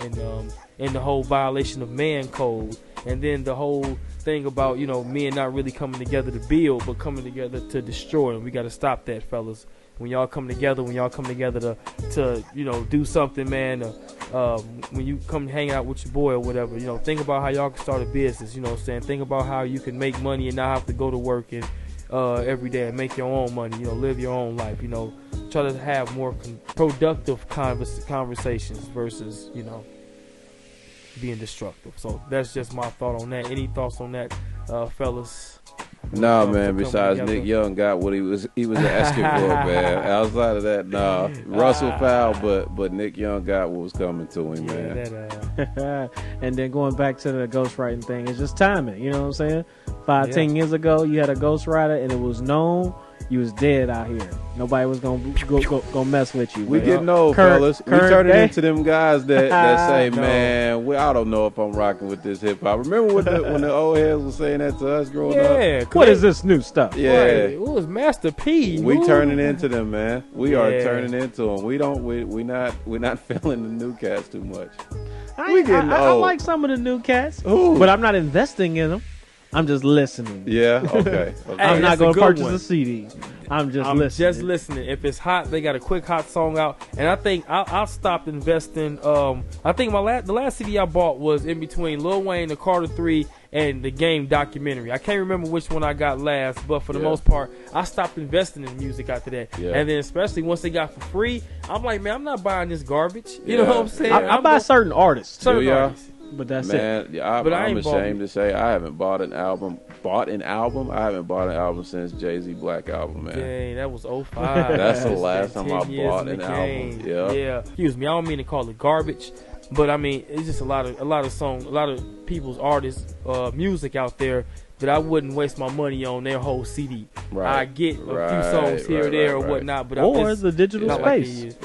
and the whole violation of man code, and then the whole thing about, you know, men not really coming together to build but coming together to destroy, and we got to stop that, fellas. When y'all come together to you know, do something, man, when you come hang out with your boy or whatever, you know, think about how y'all can start a business, you know what I'm saying? Think about how you can make money and not have to go to work and every day and make your own money, you know, live your own life, you know, try to have more productive conversations versus, you know, being destructive. So that's just my thought on that. Any thoughts on that, fellas? No, man. Besides, Nick Young got what he was asking for, man. Outside of that, nah. Russell fouled, but Nick Young got what was coming to him, man. And then going back to the ghostwriting thing, it's just timing. You know what I'm saying? 10 years ago, you had a ghostwriter, and it was known you was dead out here. Nobody was gonna mess with you. We getting old, fellas. We turning into them guys that say, man, I don't know if I'm rocking with this hip hop. Remember when the old heads was saying that to us growing up? What is this new stuff? Yeah, right. It was Master P. We turning into them, man. We are turning into them. We not feeling the new cats too much. I like some of the new cats, but I'm not investing in them. I'm just listening. Yeah, okay. I'm not going to purchase a CD. I'm just listening. If it's hot, they got a quick hot song out, and I think I'll stop investing. I think the last CD I bought was in between Lil Wayne, the Carter 3, and the Game documentary. I can't remember which one I got last, but for the most part, I stopped investing in music after that. Yeah. And then especially once they got for free, I'm like, man, I'm not buying this garbage. You know what I'm saying? I buy certain artists. Artists. But that's it. Man, I'm ashamed to say I haven't bought an album. I haven't bought an album since Jay-Z Black Album, man. Dang, that was 05. That's the last time I bought an album. Yeah. Excuse me, I don't mean to call it garbage, but I mean it's just a lot of songs, a lot of people's artists, music out there that I wouldn't waste my money on their whole CD. Right. I get a few songs here or there or whatnot, but it's the digital space.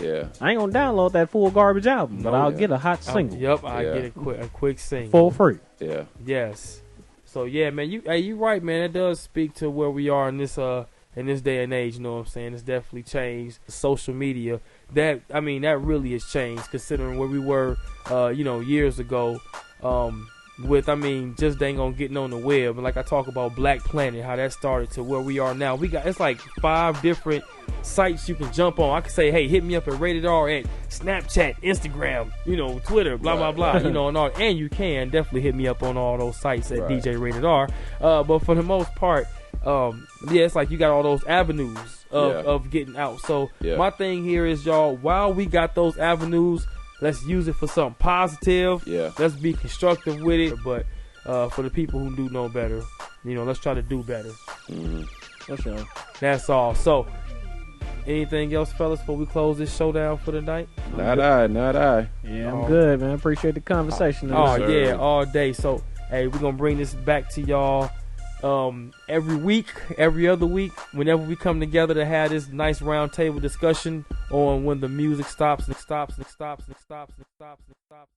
I ain't gonna download that full garbage album, but I'll get a hot single. I get a quick single for free. Yeah. Yes. So yeah, man, you right, man. It does speak to where we are in this day and age. You know what I'm saying? It's definitely changed. Social media, that really has changed considering where we were, years ago. Just dang on getting on the web, and like I talk about Black Planet, how that started to where we are now. It's like 5 different sites you can jump on. I can say, hey, hit me up at Rated R at Snapchat, Instagram, Twitter, blah blah blah, and all. And you can definitely hit me up on all those sites at DJ Rated R. But for the most part, it's like you got all those avenues of getting out. So my thing here is, y'all, while we got those avenues, let's use it for something positive. Yeah. Let's be constructive with it. But for the people who do know better, let's try to do better. Mm-hmm. For sure. That's all. So, anything else, fellas, before we close this showdown for the night? Not I. Yeah, I'm good, man. Appreciate the conversation. All day. So, hey, we're going to bring this back to y'all every week, every other week, whenever we come together to have this nice round table discussion on when the music stops and stops and stops and stops and stops and stops.